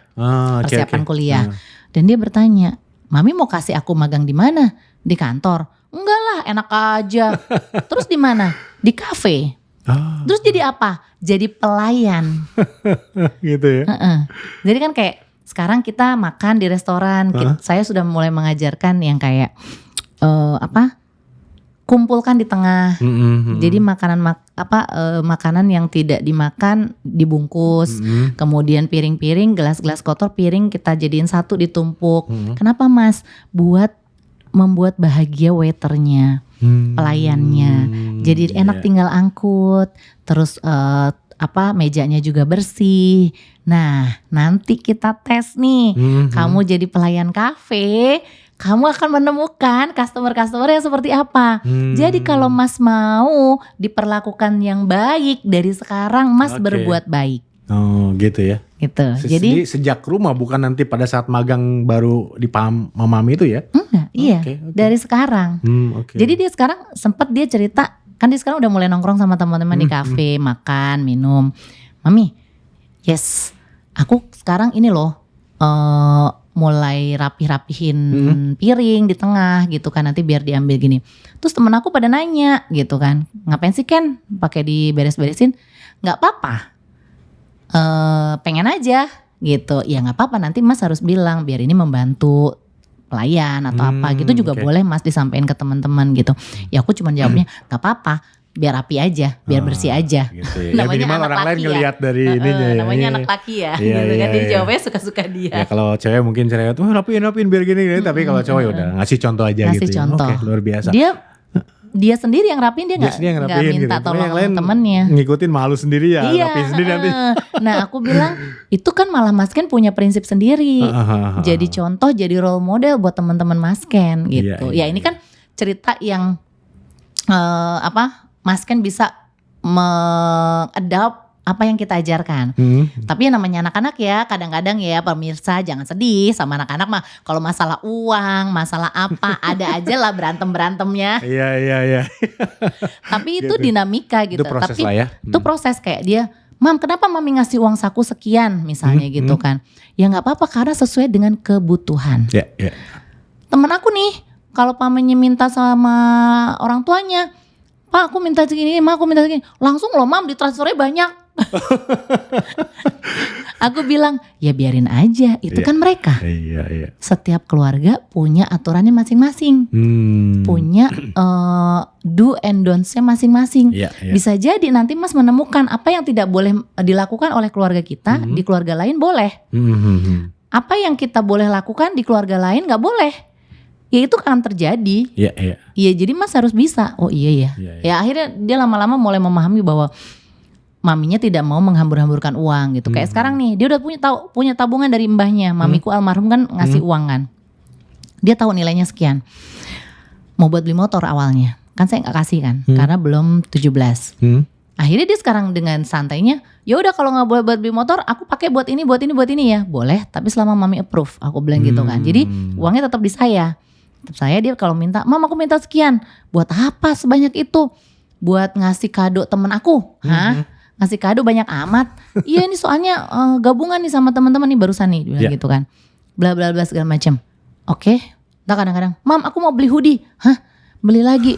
Persiapan kuliah. Dan dia bertanya, "Mami mau kasih aku magang di mana? Di kantor?" "Enggak lah, enak aja." "Terus di mana?" "Di kafe." Terus jadi apa? Jadi pelayan. Gitu ya. Jadi kan kayak sekarang kita makan di restoran, saya sudah mulai mengajarkan yang kayak kumpulkan di tengah. Jadi makanan yang tidak dimakan dibungkus. Kemudian piring-piring, gelas-gelas kotor, piring kita jadiin satu ditumpuk. Kenapa Mas? Membuat bahagia waiternya, pelayannya. Jadi enak tinggal angkut. Terus mejanya juga bersih. Nah, nanti kita tes nih. Kamu jadi pelayan kafe, kamu akan menemukan customer-customer yang seperti apa. Jadi kalau Mas mau diperlakukan yang baik dari sekarang, Mas berbuat baik. Oh gitu ya. Gitu. Jadi sejak rumah, bukan nanti pada saat magang baru dipaham Mami itu ya? Enggak, iya. Dari sekarang. Jadi dia sekarang sempat dia cerita, kan dia sekarang udah mulai nongkrong sama teman-teman di kafe, makan, minum. Mami, yes, aku sekarang ini loh mulai rapih-rapihin piring di tengah gitu kan, nanti biar diambil gini. Terus temen aku pada nanya gitu kan, ngapain sih Ken pakai diberes-beresin? Nggak apa-apa, pengen aja gitu. Ya nggak apa-apa, nanti Mas harus bilang biar ini membantu pelayan atau apa gitu juga boleh Mas disampaikan ke teman-teman gitu. Ya aku cuma jawabnya nggak apa-apa, biar rapi aja, biar bersih aja. Gitu ya. Namanya minimal orang lain ngelihat dari ininya ya. Namanya anak laki ya, gitu kan. Jadi jawabnya suka-suka dia. Ya kalau cewek mungkin cewek tuh rapiin biar gini, tapi kalau cowok ya udah ngasih contoh aja ngasih gitu. Contoh. Oke, luar biasa. Dia sendiri yang rapiin, dia nggak minta gitu. tolong yang lain temennya. Ngikutin malu sendiri ya, rapiin sendiri nanti. Nah aku bilang itu kan malah Mas Ken punya prinsip sendiri. Jadi contoh, jadi role model buat teman-teman Mas Ken gitu. Ya ini kan cerita yang Mas Ken bisa mengadopt apa yang kita ajarkan. Tapi yang namanya anak-anak ya, kadang-kadang ya pemirsa jangan sedih sama anak-anak mah. Kalau masalah uang, masalah apa, ada aja lah berantem-berantemnya. Iya. Tapi itu dinamika gitu. Itu proses tapi lah ya. Itu proses kayak dia, Mam kenapa Mami ngasih uang saku sekian misalnya gitu kan. Ya gak apa-apa karena sesuai dengan kebutuhan. Iya. Temen aku nih, kalau pamannya minta sama orang tuanya, Pak aku minta segini, Ma aku minta segini. Langsung loh Mam ditransfernya banyak. Aku bilang ya biarin aja, itu kan mereka. Iya. Setiap keluarga punya aturannya masing-masing, punya do and don'ts-nya masing-masing. Bisa jadi nanti Mas menemukan apa yang tidak boleh dilakukan oleh keluarga kita, di keluarga lain boleh. Apa yang kita boleh lakukan di keluarga lain nggak boleh. Ya itu akan terjadi. Iya. Jadi Mas harus bisa. Oh iya ya. Ya akhirnya dia lama-lama mulai memahami bahwa maminya tidak mau menghambur-hamburkan uang gitu. Kayak sekarang nih, dia udah punya tabungan dari mbahnya. Mamiku almarhum kan ngasih uang kan. Dia tahu nilainya sekian. Mau buat beli motor awalnya. Kan saya nggak kasih kan, karena belum 17. Akhirnya dia sekarang dengan santainya, ya udah kalau nggak boleh buat beli motor, aku pakai buat ini ya. Boleh, tapi selama mami approve, aku bilang gitu kan. Jadi uangnya tetap di saya. Tetap saya, dia kalau minta, Mam aku minta sekian. Buat apa sebanyak itu? Buat ngasih kado temen aku. Hah? Ngasih kado banyak amat. Iya ini soalnya gabungan nih sama teman-teman nih barusan nih bilang gitu kan. Bla bla bla segala macam. Oke. Nah kadang-kadang, Mam aku mau beli hoodie. Hah? Beli lagi.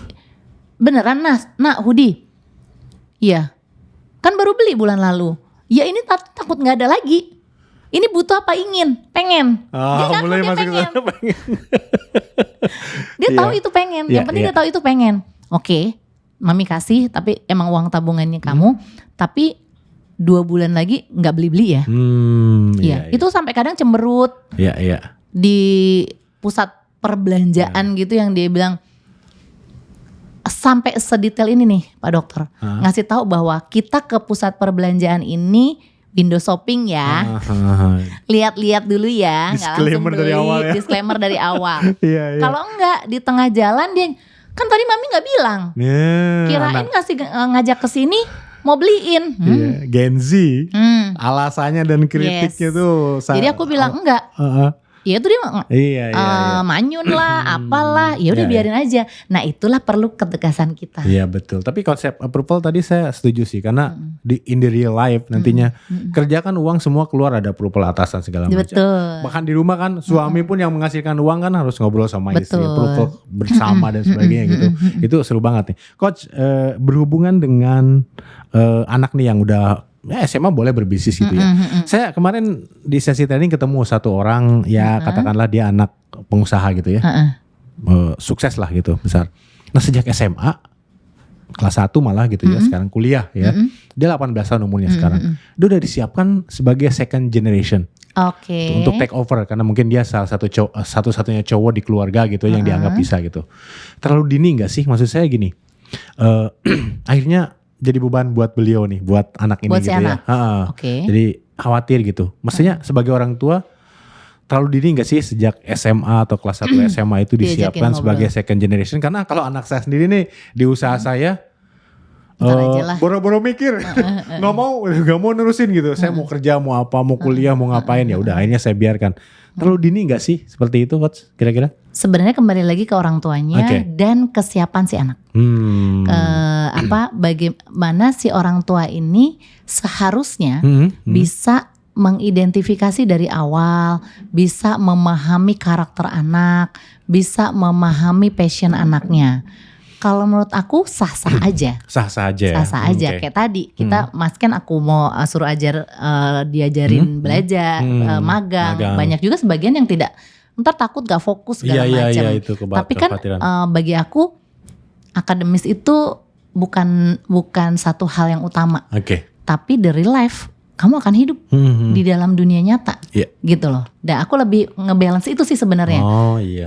Beneran nak hoodie? Iya. Kan baru beli bulan lalu. Ya ini takut nggak ada lagi. Ini butuh apa pengen. Dia mulai masuk pengen. pengen. Dia tahu itu pengen. Yang penting dia tahu itu pengen. Oke. Mami kasih, tapi emang uang tabungannya kamu, tapi 2 bulan lagi nggak beli-beli ya. Iya. Itu sampai kadang cemberut. Iya. Di pusat perbelanjaan gitu yang dia bilang sampai sedetail ini nih Pak Dokter, ngasih tahu bahwa kita ke pusat perbelanjaan ini window shopping ya, lihat-lihat dulu ya, nggak langsung beli. Dari awal ya. Disclaimer dari awal. Iya. Kalau enggak di tengah jalan dia kan tadi Mami nggak bilang, kirain ngajak ke sini mau beliin. Gen Z, alasannya dan kritiknya tuh. Jadi aku bilang enggak. Ya itu dia manyun lah, apalah, ya udah biarin aja. Nah itulah perlu ketegasan kita. Iya betul. Tapi konsep approval tadi saya setuju sih, karena in the real life nantinya kerjakan uang semua keluar ada approval atasan segala macam. Betul. Bahkan di rumah kan suami pun yang menghasilkan uang kan harus ngobrol sama istri, approval bersama dan sebagainya gitu. Itu seru banget nih, Coach. Berhubungan dengan anak nih yang udah SMA boleh berbisnis gitu ya. Saya kemarin di sesi training ketemu satu orang ya katakanlah dia anak pengusaha gitu ya. Sukses lah gitu, besar. Nah sejak SMA kelas 1 malah gitu ya, sekarang kuliah ya. Dia 18 tahun umurnya sekarang. Dia udah disiapkan sebagai second generation. Untuk take over karena mungkin dia salah satu satu-satunya cowok di keluarga gitu yang dianggap bisa gitu. Terlalu dini gak sih? Maksud saya gini. Akhirnya jadi beban buat beliau nih, buat anak ini buat gitu si anak. ya. Okay. Jadi khawatir gitu. Maksudnya sebagai orang tua terlalu dini gak sih sejak SMA atau kelas 1 SMA itu disiapkan sebagai second generation? Karena kalau anak saya sendiri nih di usaha saya boro-boro mikir nggak mau nerusin gitu. Saya mau kerja, mau apa, mau kuliah, mau ngapain, ya udah akhirnya saya biarkan. Terlalu dini nggak sih seperti itu, Coach? Kira-kira? Sebenarnya kembali lagi ke orang tuanya dan kesiapan si anak. Bagaimana si orang tua ini seharusnya bisa mengidentifikasi dari awal, bisa memahami karakter anak, bisa memahami passion anaknya. Kalau menurut aku sah-sah aja. Sah-sah aja. Sah-sah aja. Kayak tadi kita Mas Ken aku mau suruh diajarin belajar, magang. Banyak juga sebagian yang tidak, ntar takut gak fokus segala macam. Itu tapi kan bagi aku akademis itu bukan satu hal yang utama. Tapi the real life kamu akan hidup di dalam dunia nyata, gitu loh. Dan aku lebih ngebalance itu sih sebenarnya,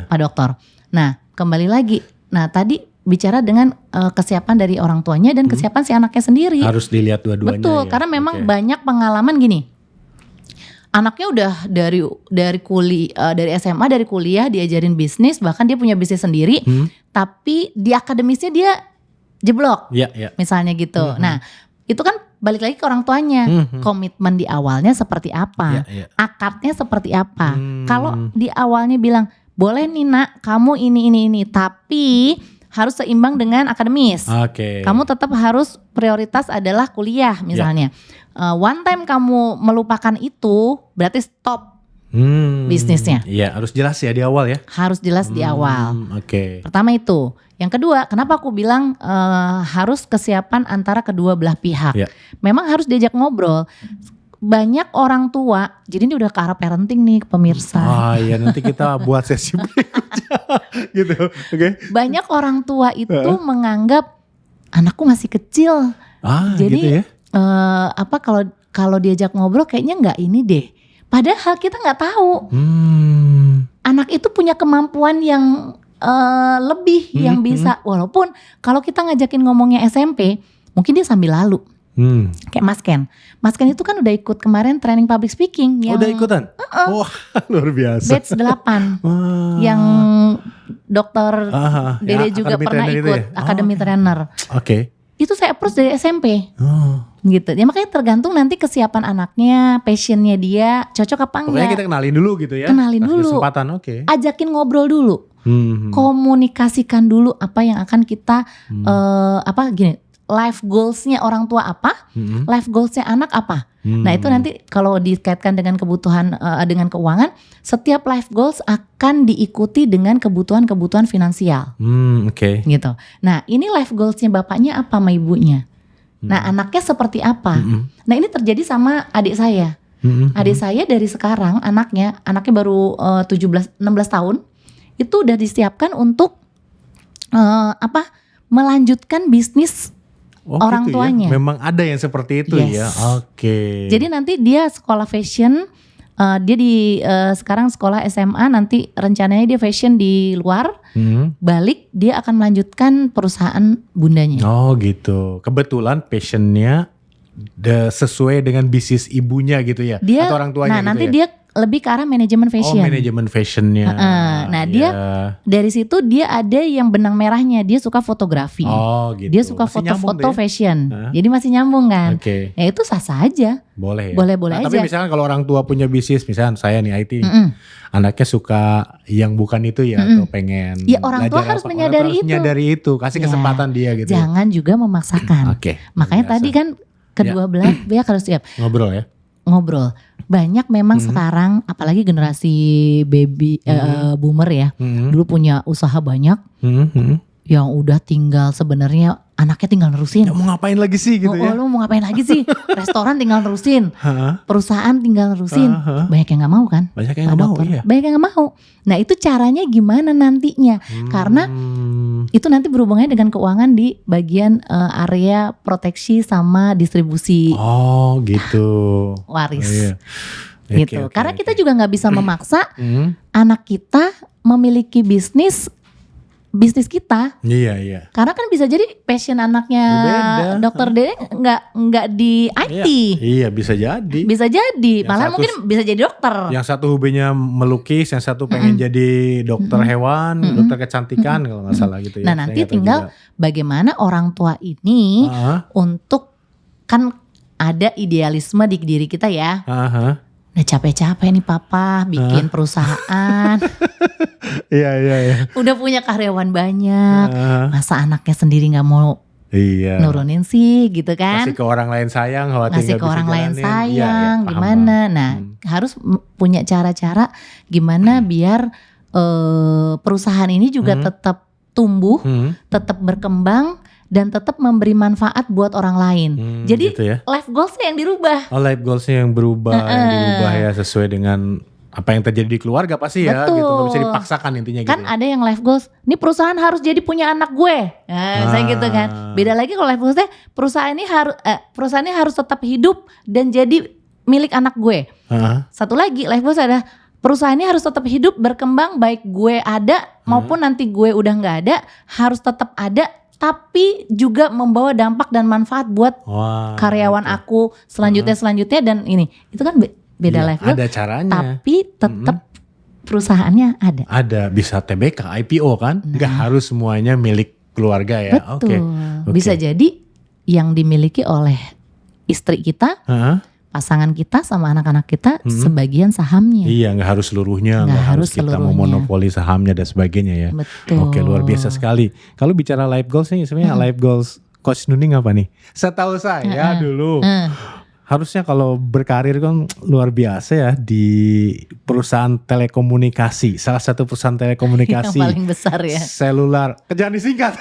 Pak Dokter. Nah kembali lagi, tadi bicara dengan kesiapan dari orang tuanya dan kesiapan si anaknya sendiri. Harus dilihat dua-duanya. Betul, karena memang banyak pengalaman gini. Anaknya udah dari SMA, dari kuliah diajarin bisnis, bahkan dia punya bisnis sendiri, tapi di akademisnya dia jeblok, misalnya gitu. Nah, itu kan balik lagi ke orang tuanya, komitmen di awalnya seperti apa, akadnya seperti apa. Kalau di awalnya bilang, boleh nih nak, kamu ini, tapi harus seimbang dengan akademis. Kamu tetap harus prioritas adalah kuliah misalnya. One time kamu melupakan itu, berarti stop bisnisnya. Iya, harus jelas ya di awal ya. Harus jelas di awal. Pertama itu. Yang kedua, kenapa aku bilang harus kesiapan antara kedua belah pihak. Memang harus diajak ngobrol. Banyak orang tua, jadi ini udah ke arah parenting nih pemirsa. Iya, nanti kita buat sesi berikutnya gitu. Banyak orang tua itu menganggap anakku masih kecil. Jadi gitu ya? Kalau diajak ngobrol kayaknya nggak ini deh. Padahal kita nggak tahu. Anak itu punya kemampuan yang lebih yang bisa. Walaupun kalau kita ngajakin ngomongnya SMP, mungkin dia sambil lalu. Kayak Mas Ken itu kan udah ikut kemarin training public speaking yang udah ikutan? Wah, luar biasa. Batch 8 yang dokter Dede juga pernah ikut academy trainer. Itu saya approach dari SMP. Gitu. Ya makanya tergantung nanti kesiapan anaknya, passionnya dia cocok apa enggak. Pokoknya kita kenalin dulu gitu ya. Kenalin dulu. Kesempatan, ajakin ngobrol dulu. Komunikasikan dulu apa yang akan kita life goalsnya orang tua apa, life goalsnya anak apa. Nah itu nanti kalau dikaitkan dengan kebutuhan dengan keuangan, setiap life goals akan diikuti dengan kebutuhan finansial. Gitu. Nah ini life goalsnya bapaknya apa sama ibunya. Nah anaknya seperti apa. Nah ini terjadi sama adik saya. Adik saya dari sekarang anaknya baru 16 tahun, itu udah disiapkan untuk melanjutkan bisnis. Orang gitu tuanya. Ya? Memang ada yang seperti itu ya. Jadi nanti dia sekolah fashion, dia sekarang sekolah SMA, nanti rencananya dia fashion di luar, balik dia akan melanjutkan perusahaan bundanya. Gitu. Kebetulan passionnya sesuai dengan bisnis ibunya gitu ya, atau orang tuanya. Nah nanti dia lebih ke arah manajemen fashion. Manajemen fashionnya. Nah dia dari situ dia ada yang benang merahnya, dia suka fotografi. Gitu. Dia suka foto-foto fashion. Jadi masih nyambung kan. Ya itu sah-sah aja. Boleh ya. Boleh aja. Tapi misalkan kalau orang tua punya bisnis, misalkan saya nih IT, anaknya suka yang bukan itu ya, atau pengen. Ya orang tua harus menyadari itu. Kasih kesempatan dia gitu. Jangan juga memaksakan. Makanya tadi kan kedua belah pihak harus siap. Ngobrol. Banyak memang sekarang, apalagi generasi baby boomer ya, dulu punya usaha banyak, yang udah tinggal sebenarnya anaknya tinggal nerusin. Ya, mau ngapain lagi sih gitu ya? Lu mau ngapain lagi sih? Restoran tinggal nerusin, perusahaan tinggal nerusin. Banyak yang nggak mau kan? Banyak yang nggak mau. Iya. Banyak yang nggak mau. Nah itu caranya gimana nantinya? Karena itu nanti berhubungannya dengan keuangan di bagian area proteksi sama distribusi. Gitu. Waris. Gitu. Karena kita juga nggak bisa memaksa anak kita memiliki bisnis bisnis kita. Iya. Karena kan bisa jadi passion anaknya dokter Dede nggak di IT. Iya, bisa jadi. Bisa jadi, malah mungkin bisa jadi dokter. Yang satu hobinya melukis, yang satu pengen jadi dokter hewan, dokter kecantikan kalau nggak salah gitu ya. Nah, nanti tinggal bagaimana orang tua ini untuk, kan ada idealisme di diri kita ya. Udah capek-capek nih papa bikin perusahaan. Iya. Udah punya karyawan banyak. Masa anaknya sendiri gak mau nurunin sih gitu kan. Kasih ke orang lain sayang. Ngasih ke orang lain sayang. Gimana. Nah harus punya cara-cara gimana biar perusahaan ini juga tetap tumbuh, tetap berkembang, dan tetap memberi manfaat buat orang lain. Jadi gitu ya? Life goalsnya yang dirubah. Life goalsnya yang berubah, yang dirubah ya sesuai dengan apa yang terjadi di keluarga pasti ya. Betul. Gitu, gak bisa dipaksakan intinya kan gitu. Kan ada yang life goals, ini perusahaan harus jadi punya anak gue. Saya gitu kan. Beda lagi kalau life goalsnya perusahaan ini harus tetap hidup dan jadi milik anak gue. Satu lagi life goals ada perusahaan ini harus tetap hidup, berkembang, baik gue ada maupun nanti gue udah gak ada, harus tetap ada. Tapi juga membawa dampak dan manfaat buat karyawan aku selanjutnya dan ini. Itu kan beda life goal. Ada caranya. Tapi tetap perusahaannya ada. Ada, bisa TBK, IPO kan? Nggak harus semuanya milik keluarga ya. Betul. Bisa jadi yang dimiliki oleh istri kita, pasangan kita sama anak-anak kita sebagian sahamnya. Iya, nggak harus seluruhnya, nggak harus kita memonopoli sahamnya dan sebagainya ya. Betul. Oke, luar biasa sekali. Kalau bicara life goals nih, sebenarnya life goals Coach Nuning apa nih? Setahu saya dulu, harusnya kalau berkarir kan luar biasa ya di perusahaan telekomunikasi, salah satu perusahaan telekomunikasi yang paling besar ya. Selular, jangan disingkat.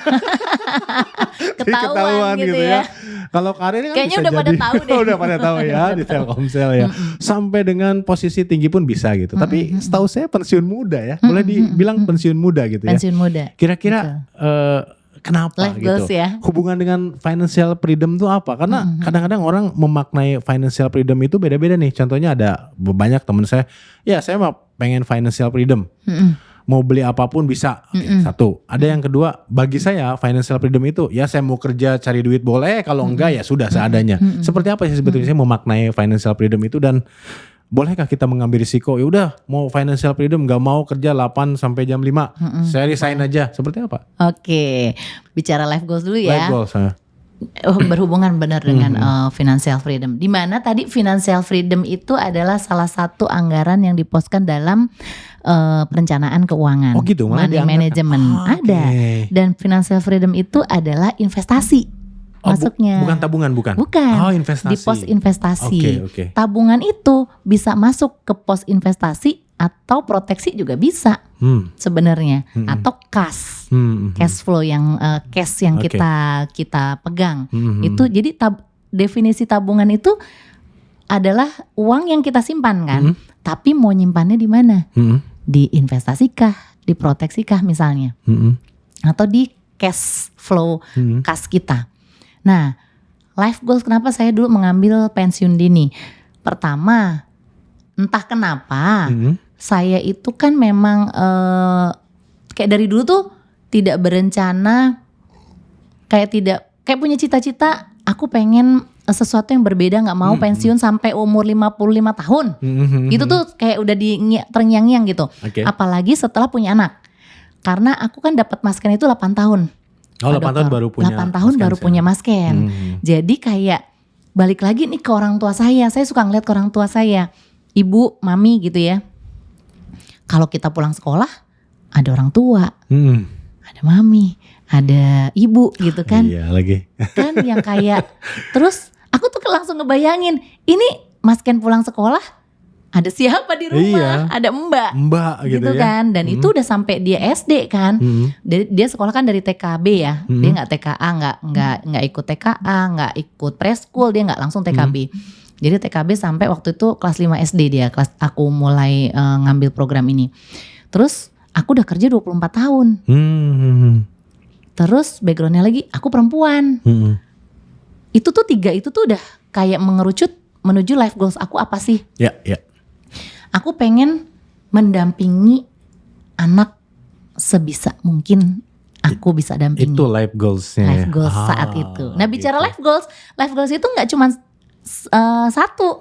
Ketahuan gitu ya. Kalau karir kan kayaknya bisa udah jadi, pada tahu deh. Udah pada tahu ya di Telkomsel ya. Sampai dengan posisi tinggi pun bisa gitu. Tapi setahu saya pensiun muda ya. Boleh dibilang pensiun muda gitu ya. Pensiun muda. Kira-kira kenapa life gitu? Goals ya. Hubungan dengan financial freedom itu apa? Karena kadang-kadang orang memaknai financial freedom itu beda-beda nih. Contohnya ada banyak teman saya, ya saya mah pengen financial freedom. Mau beli apapun bisa. Satu. Ada yang kedua, bagi saya financial freedom itu ya saya mau kerja cari duit boleh, kalau enggak ya sudah seadanya. Seperti apa sih sebetulnya saya memaknai financial freedom itu, dan bolehkah kita mengambil risiko? Ya udah, mau financial freedom, nggak mau kerja 8 sampai jam 5. Saya resign aja. Seperti apa? Oke. Bicara life goals dulu ya. Life goals. Berhubungan benar dengan financial freedom. Di mana tadi financial freedom itu adalah salah satu anggaran yang diposkan dalam perencanaan keuangan. Oh gitu, money management ada. Dan financial freedom itu adalah investasi. Masuknya. Bukan tabungan, bukan? Bukan. Oh, investasi. Di pos investasi. Okay. Tabungan itu bisa masuk ke pos investasi atau proteksi juga bisa sebenarnya. Atau cash flow yang cash yang kita pegang. Itu jadi definisi tabungan itu adalah uang yang kita simpan kan. Tapi mau nyimpannya di mana? Di investasikah, di proteksikah misalnya. Atau di cash flow kas kita. Nah, life goals kenapa saya dulu mengambil pensiun dini? Pertama, entah kenapa saya itu kan memang kayak dari dulu tuh tidak berencana, kayak punya cita-cita aku pengen sesuatu yang berbeda, nggak mau pensiun sampai umur 55 tahun. Gitu tuh kayak udah terngiang-ngiang gitu. Apalagi setelah punya anak. Karena aku kan dapat masken itu 8 tahun. Oh, 8 tahun baru punya 8 tahun baru punya masken. Jadi kayak balik lagi nih ke orang tua saya. Saya suka ngeliat ke orang tua saya. Ibu, mami gitu ya. Kalau kita pulang sekolah ada orang tua. Ada mami, ada ibu gitu kan. Iya lagi. Kan yang kayak terus aku tuh langsung ngebayangin, ini masken pulang sekolah ada siapa di rumah? Ada mbak gitu ya. Kan. Dan itu udah sampai dia SD kan. Dia sekolah kan dari TKB ya. Dia nggak TKA, nggak ikut TKA, nggak ikut preschool, dia nggak langsung TKB. Jadi TKB sampai waktu itu kelas 5 SD dia. Aku mulai ngambil program ini. Terus aku udah kerja 24 tahun. Terus backgroundnya lagi aku perempuan. Itu tuh 3 itu tuh udah kayak mengerucut menuju life goals aku apa sih? Ya. Aku pengen mendampingi anak sebisa mungkin aku bisa dampingi. Itu life goals-nya. Life goals saat itu. Nah bicara gitu. life goals itu nggak cuma satu.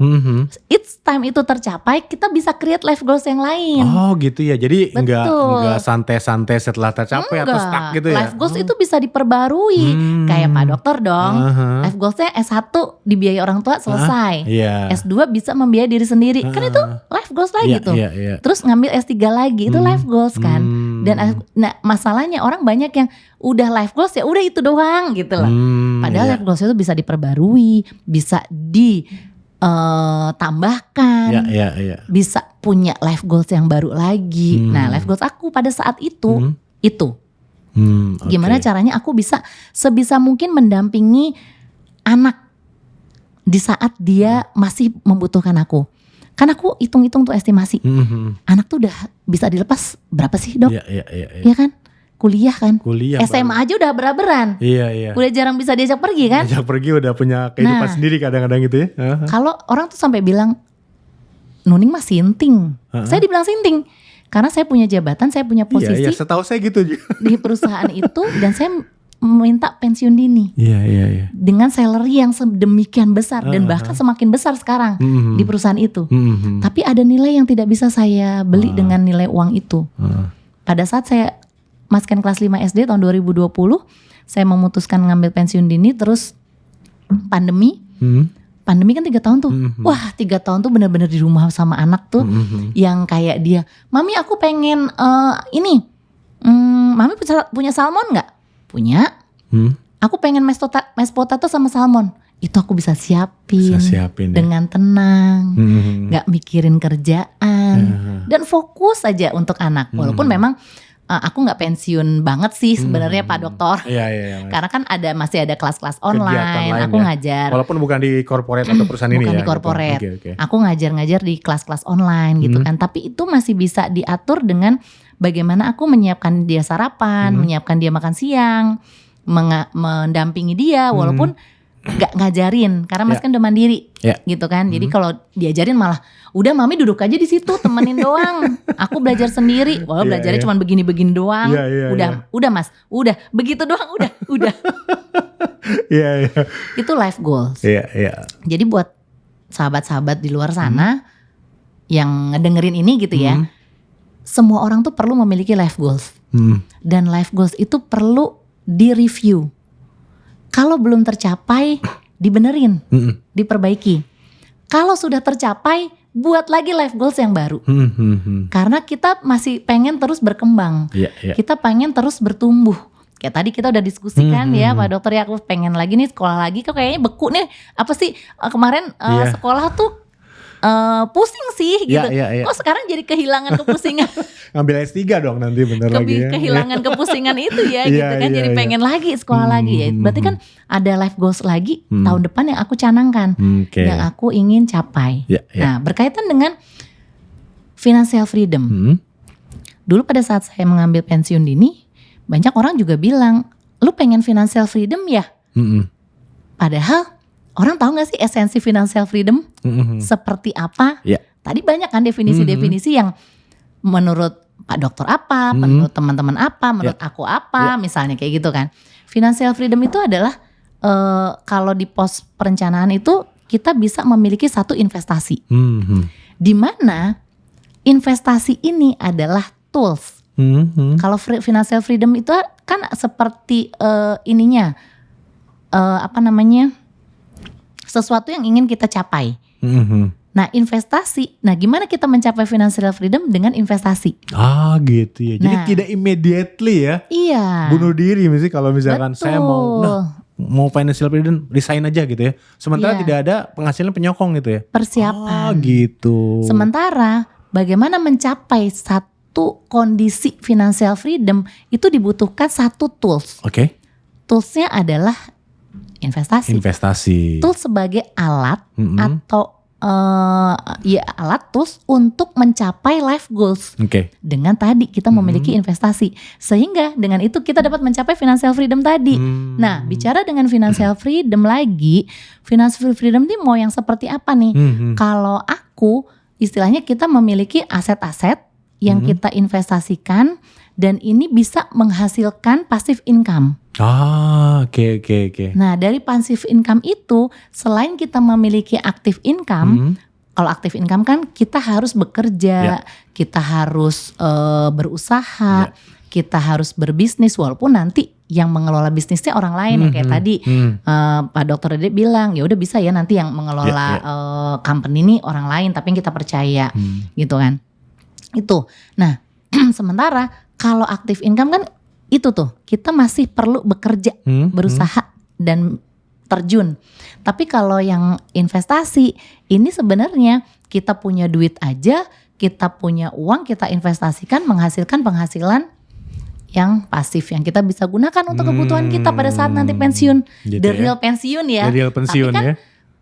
Each time itu tercapai, kita bisa create life goals yang lain. Oh gitu ya. Jadi enggak santai-santai setelah tercapai atau stuck gitu ya. Life goals itu bisa diperbarui. Kayak Pak Dokter dong. Life goalsnya S1 dibiayai orang tua selesai. S2 bisa membiayai diri sendiri. Kan itu life goals lagi tuh. Terus ngambil S3 lagi, itu life goals kan. Dan masalahnya orang banyak yang udah life goals ya udah itu doang gitu loh. Padahal life goals itu bisa diperbarui, bisa ditambahkan, bisa punya life goals yang baru lagi. Nah life goals aku pada saat itu gimana caranya aku bisa sebisa mungkin mendampingi anak di saat dia masih membutuhkan aku. Kan aku hitung-hitung tuh estimasi, anak tuh udah bisa dilepas berapa sih dok? Iya kan? Kuliah kan, SMA aja udah beran-beran. Udah jarang bisa diajak pergi kan. Diajak pergi udah punya kehidupan sendiri kadang-kadang gitu ya. Kalau orang tuh sampai bilang, Nuning mah sinting. Saya dibilang sinting karena saya punya jabatan, saya punya posisi. Iya, setahu saya gitu juga. Di perusahaan itu dan saya minta pensiun dini. Dengan salary yang sedemikian besar dan bahkan semakin besar sekarang di perusahaan itu. Tapi ada nilai yang tidak bisa saya beli dengan nilai uang itu. Pada saat saya masukkan kelas 5 SD tahun 2020, saya memutuskan ngambil pensiun dini, terus pandemi. Pandemi kan 3 tahun tuh. Wah 3 tahun tuh benar-benar di rumah sama anak tuh. Yang kayak dia, Mami aku pengen Mami punya salmon gak? Punya. Aku pengen mashed potato sama salmon. Itu aku bisa siapin dengan tenang, gak mikirin kerjaan, dan fokus aja untuk anak. Walaupun memang aku nggak pensiun banget sih sebenarnya Pak Dokter. Karena kan masih ada kelas-kelas online. Aku ngajar. Walaupun bukan di corporate atau perusahaan ini ya. Bukan di corporate. Gitu. Aku ngajar di kelas-kelas online gitu kan. Tapi itu masih bisa diatur dengan bagaimana aku menyiapkan dia sarapan, menyiapkan dia makan siang, mendampingi dia walaupun nggak ngajarin karena Mas kan udah mandiri gitu kan. Jadi kalau diajarin malah udah Mami duduk aja di situ temenin doang. Aku belajar sendiri. Wah belajarnya cuma begini-begini doang. Udah Mas, udah begitu doang udah. Itu life goals. Jadi buat sahabat-sahabat di luar sana yang ngedengerin ini gitu ya. Semua orang tuh perlu memiliki life goals. Dan life goals itu perlu di-review. Kalau belum tercapai, dibenerin, diperbaiki. Kalau sudah tercapai, buat lagi life goals yang baru. Karena kita masih pengen terus berkembang. Kita pengen terus bertumbuh. Kayak tadi kita udah diskusikan ya Pak Dokter ya, aku pengen lagi nih sekolah lagi. Kok kayaknya beku nih, apa sih kemarin sekolah tuh pusing sih gitu. Kok sekarang jadi kehilangan kepusingan. Ngambil S3 dong nanti bentar lagi ya. Kehilangan kepusingan itu ya gitu kan. Jadi pengen lagi sekolah lagi ya. Berarti kan ada life goals lagi tahun depan yang aku canangkan. Yang aku ingin capai. Nah berkaitan dengan financial freedom. Dulu pada saat saya mengambil pensiun dini, banyak orang juga bilang, lu pengen financial freedom ya? Padahal orang tahu gak sih esensi financial freedom? Seperti apa? Tadi banyak kan definisi-definisi yang menurut Pak Dokter apa, menurut teman-teman apa, menurut aku apa, misalnya kayak gitu kan. Financial freedom itu adalah kalau di pos perencanaan itu kita bisa memiliki satu investasi. Di mana investasi ini adalah tools. Kalau financial freedom itu kan seperti sesuatu yang ingin kita capai. Nah investasi, gimana kita mencapai financial freedom dengan investasi? Gitu ya. Jadi tidak immediately ya. Bunuh diri misalnya kalau misalkan saya mau financial freedom, resign aja gitu ya. Sementara tidak ada penghasilan penyokong gitu ya. Persiapan. Gitu. Sementara bagaimana mencapai satu kondisi financial freedom itu dibutuhkan satu tools. Toolsnya adalah investasi. Tools sebagai alat atau alat tools untuk mencapai life goals. Dengan tadi kita memiliki investasi, sehingga dengan itu kita dapat mencapai financial freedom tadi. Nah, bicara dengan financial freedom lagi, financial freedom ini mau yang seperti apa nih? Kalau aku istilahnya kita memiliki aset-aset yang kita investasikan dan ini bisa menghasilkan passive income. Oke. Nah, dari passive income itu selain kita memiliki active income, kalau active income kan kita harus bekerja, kita harus berusaha, kita harus berbisnis walaupun nanti yang mengelola bisnisnya orang lain yang kayak tadi Pak Dokter Dede bilang ya udah bisa ya nanti yang mengelola company ini orang lain tapi yang kita percaya gitu kan. Itu. Nah, sementara kalau active income kan itu tuh kita masih perlu bekerja, berusaha dan terjun. Tapi kalau yang investasi ini sebenarnya kita punya duit aja, kita punya uang, kita investasikan menghasilkan penghasilan yang pasif yang kita bisa gunakan untuk kebutuhan kita pada saat nanti pensiun. Gitu the real pensiun ya. The real pensiun. Tapi kan ya.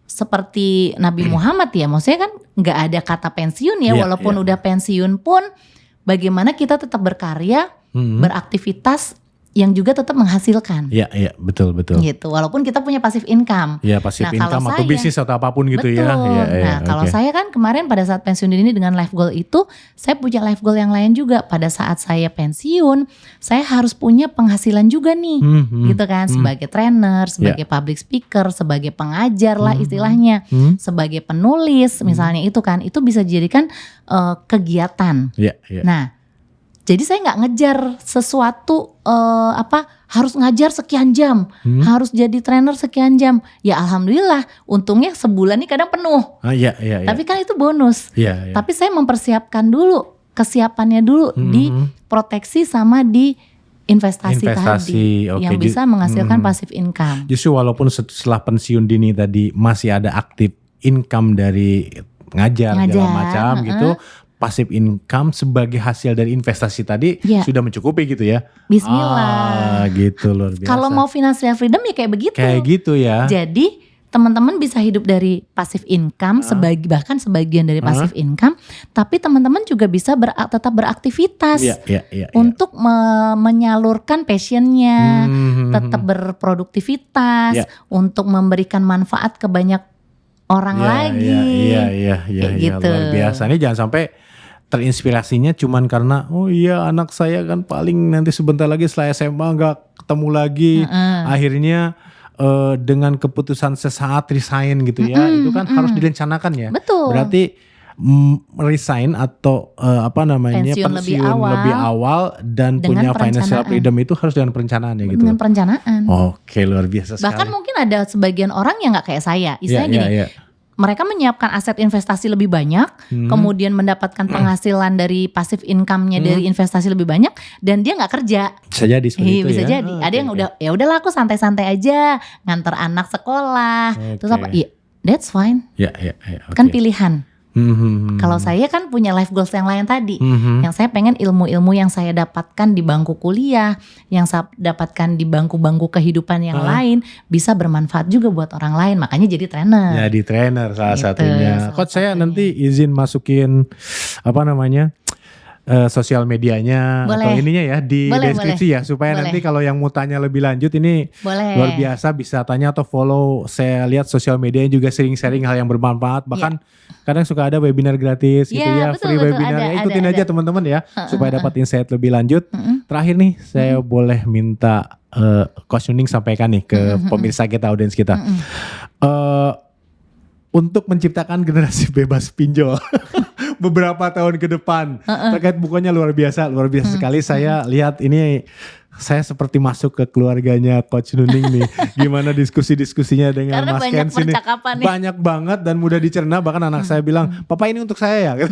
Seperti Nabi Muhammad ya, maksudnya kan nggak ada kata pensiun ya, walaupun udah pensiun pun bagaimana kita tetap berkarya, beraktivitas yang juga tetap menghasilkan. Iya, betul. Gitu, walaupun kita punya passive income. Iya, passive income atau bisnis atau apapun gitu ya. Nah, kalau saya kan kemarin pada saat pensiun dini dengan life goal itu, saya punya life goal yang lain juga. Pada saat saya pensiun, saya harus punya penghasilan juga nih. Gitu kan, sebagai trainer, sebagai public speaker, sebagai pengajar lah istilahnya, sebagai penulis misalnya itu kan, itu bisa dijadikan kegiatan. Nah, jadi saya nggak ngejar sesuatu harus ngajar sekian jam, harus jadi trainer sekian jam. Ya alhamdulillah, untungnya sebulan ini kadang penuh. Tapi kan itu bonus. Tapi saya mempersiapkan dulu kesiapannya dulu di proteksi sama di investasi tadi yang bisa menghasilkan passive income. Justru walaupun setelah pensiun dini tadi masih ada aktif income dari ngajar segala macam gitu. Passive income sebagai hasil dari investasi tadi sudah mencukupi gitu ya. Bismillah. Gitu luar biasa. Kalau mau financial freedom ya kayak begitu. Kayak gitu ya. Jadi teman-teman bisa hidup dari passive income bahkan sebagian dari passive income, tapi teman-teman juga bisa tetap beraktivitas untuk menyalurkan passionnya, tetap berproduktivitas, untuk memberikan manfaat ke banyak orang lagi. Gitu. Luar biasa. Ini jangan sampai terinspirasinya cuman karena anak saya kan paling nanti sebentar lagi setelah SMA nggak ketemu lagi, akhirnya dengan keputusan sesaat resign gitu ya, itu kan harus direncanakan ya. Betul. Berarti resign atau pensiun lebih awal dan punya financial freedom itu harus dengan perencanaan ya gitu. Dengan perencanaan. Oke, luar biasa sekali. Bahkan mungkin ada sebagian orang yang nggak kayak saya, istilahnya gini. Mereka menyiapkan aset investasi lebih banyak, kemudian mendapatkan penghasilan dari passive income-nya dari investasi lebih banyak, dan dia nggak kerja. Bisa jadi seperti itu bisa ya. jadi. Ada yang udahlah aku santai-santai aja, nganter anak sekolah, terus apa? Iya, that's fine. Kan pilihan. Kalau saya kan punya life goals yang lain tadi, yang saya pengen ilmu-ilmu yang saya dapatkan di bangku kuliah, yang saya dapatkan di bangku-bangku kehidupan yang lain bisa bermanfaat juga buat orang lain, makanya jadi trainer. Jadi trainer salah satunya. Coach saya nanti izin masukin sosial medianya atau ininya ya di deskripsi ya, supaya nanti kalau yang mau tanya lebih lanjut ini luar biasa bisa tanya atau follow. Saya lihat sosial medianya juga sering sharing hal yang bermanfaat, bahkan kadang suka ada webinar gratis gitu ya, free webinar. Ikutin aja teman-teman ya, supaya dapat insight lebih lanjut. Terakhir nih saya boleh minta Coach Nuning sampaikan nih ke pemirsa kita, audiens kita, untuk menciptakan generasi bebas pinjol beberapa tahun ke depan. Terkait bukunya luar biasa sekali. Saya lihat ini, saya seperti masuk ke keluarganya Coach Nuning nih. Gimana diskusi-diskusinya dengan Karena Mas Ken sini. Banyak banget dan mudah dicerna. Bahkan anak saya bilang, "Papa ini untuk saya ya."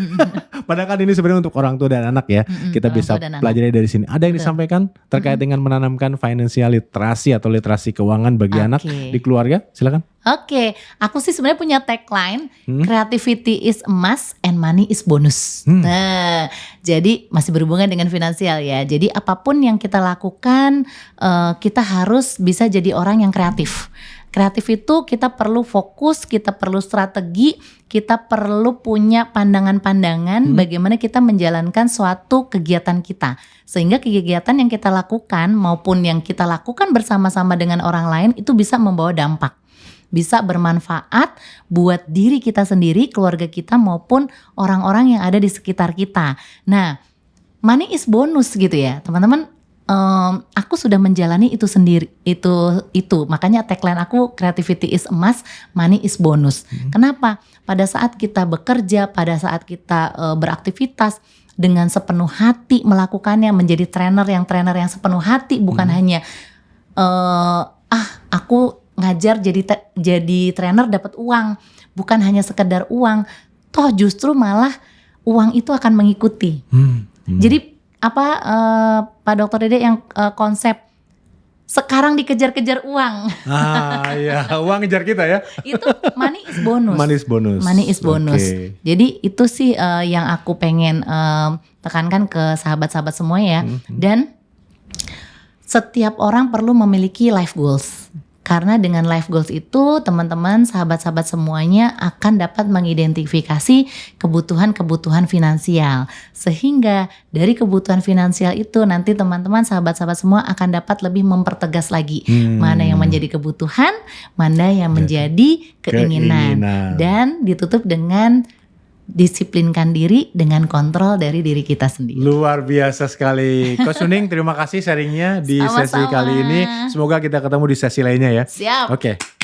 Padahal kan ini sebenarnya untuk orang tua dan anak ya. Kita bisa pelajari dari sini. Ada yang disampaikan terkait dengan menanamkan financial literasi atau literasi keuangan bagi anak di keluarga? Silakan. Oke, aku sih sebenarnya punya tagline, creativity is emas and money is bonus. Nah, jadi masih berhubungan dengan finansial ya. Jadi apapun yang kita lakukan, kita harus bisa jadi orang yang kreatif. Kreatif itu kita perlu fokus, kita perlu strategi, kita perlu punya pandangan-pandangan bagaimana kita menjalankan suatu kegiatan kita. Sehingga kegiatan yang kita lakukan maupun yang kita lakukan bersama-sama dengan orang lain itu bisa membawa dampak. Bisa bermanfaat buat diri kita sendiri, keluarga kita maupun orang-orang yang ada di sekitar kita. Nah, money is bonus gitu ya, teman-teman. Aku sudah menjalani itu sendiri, itu makanya tagline aku creativity is emas, money is bonus. Kenapa? Pada saat kita bekerja, pada saat kita beraktivitas dengan sepenuh hati melakukannya, menjadi trainer yang sepenuh hati, bukan hanya aku ngajar jadi trainer dapat uang, bukan hanya sekedar uang, toh justru malah uang itu akan mengikuti. Jadi Pak Dr. Dede yang konsep sekarang dikejar-kejar uang. Ya, uang ngejar kita ya. Itu money is bonus. Money is bonus. Money is bonus. Okay. Jadi itu sih yang aku pengen tekankan ke sahabat-sahabat semua ya. Dan setiap orang perlu memiliki life goals. Karena dengan life goals itu teman-teman, sahabat-sahabat semuanya akan dapat mengidentifikasi kebutuhan-kebutuhan finansial. Sehingga dari kebutuhan finansial itu nanti teman-teman, sahabat-sahabat semua akan dapat lebih mempertegas lagi. Mana yang menjadi kebutuhan, mana yang menjadi keinginan. Dan ditutup dengan disiplinkan diri dengan kontrol dari diri kita sendiri. Luar biasa sekali. Coach Nuning, terima kasih sharingnya di sesi kali ini. Semoga kita ketemu di sesi lainnya ya. Siap. Oke.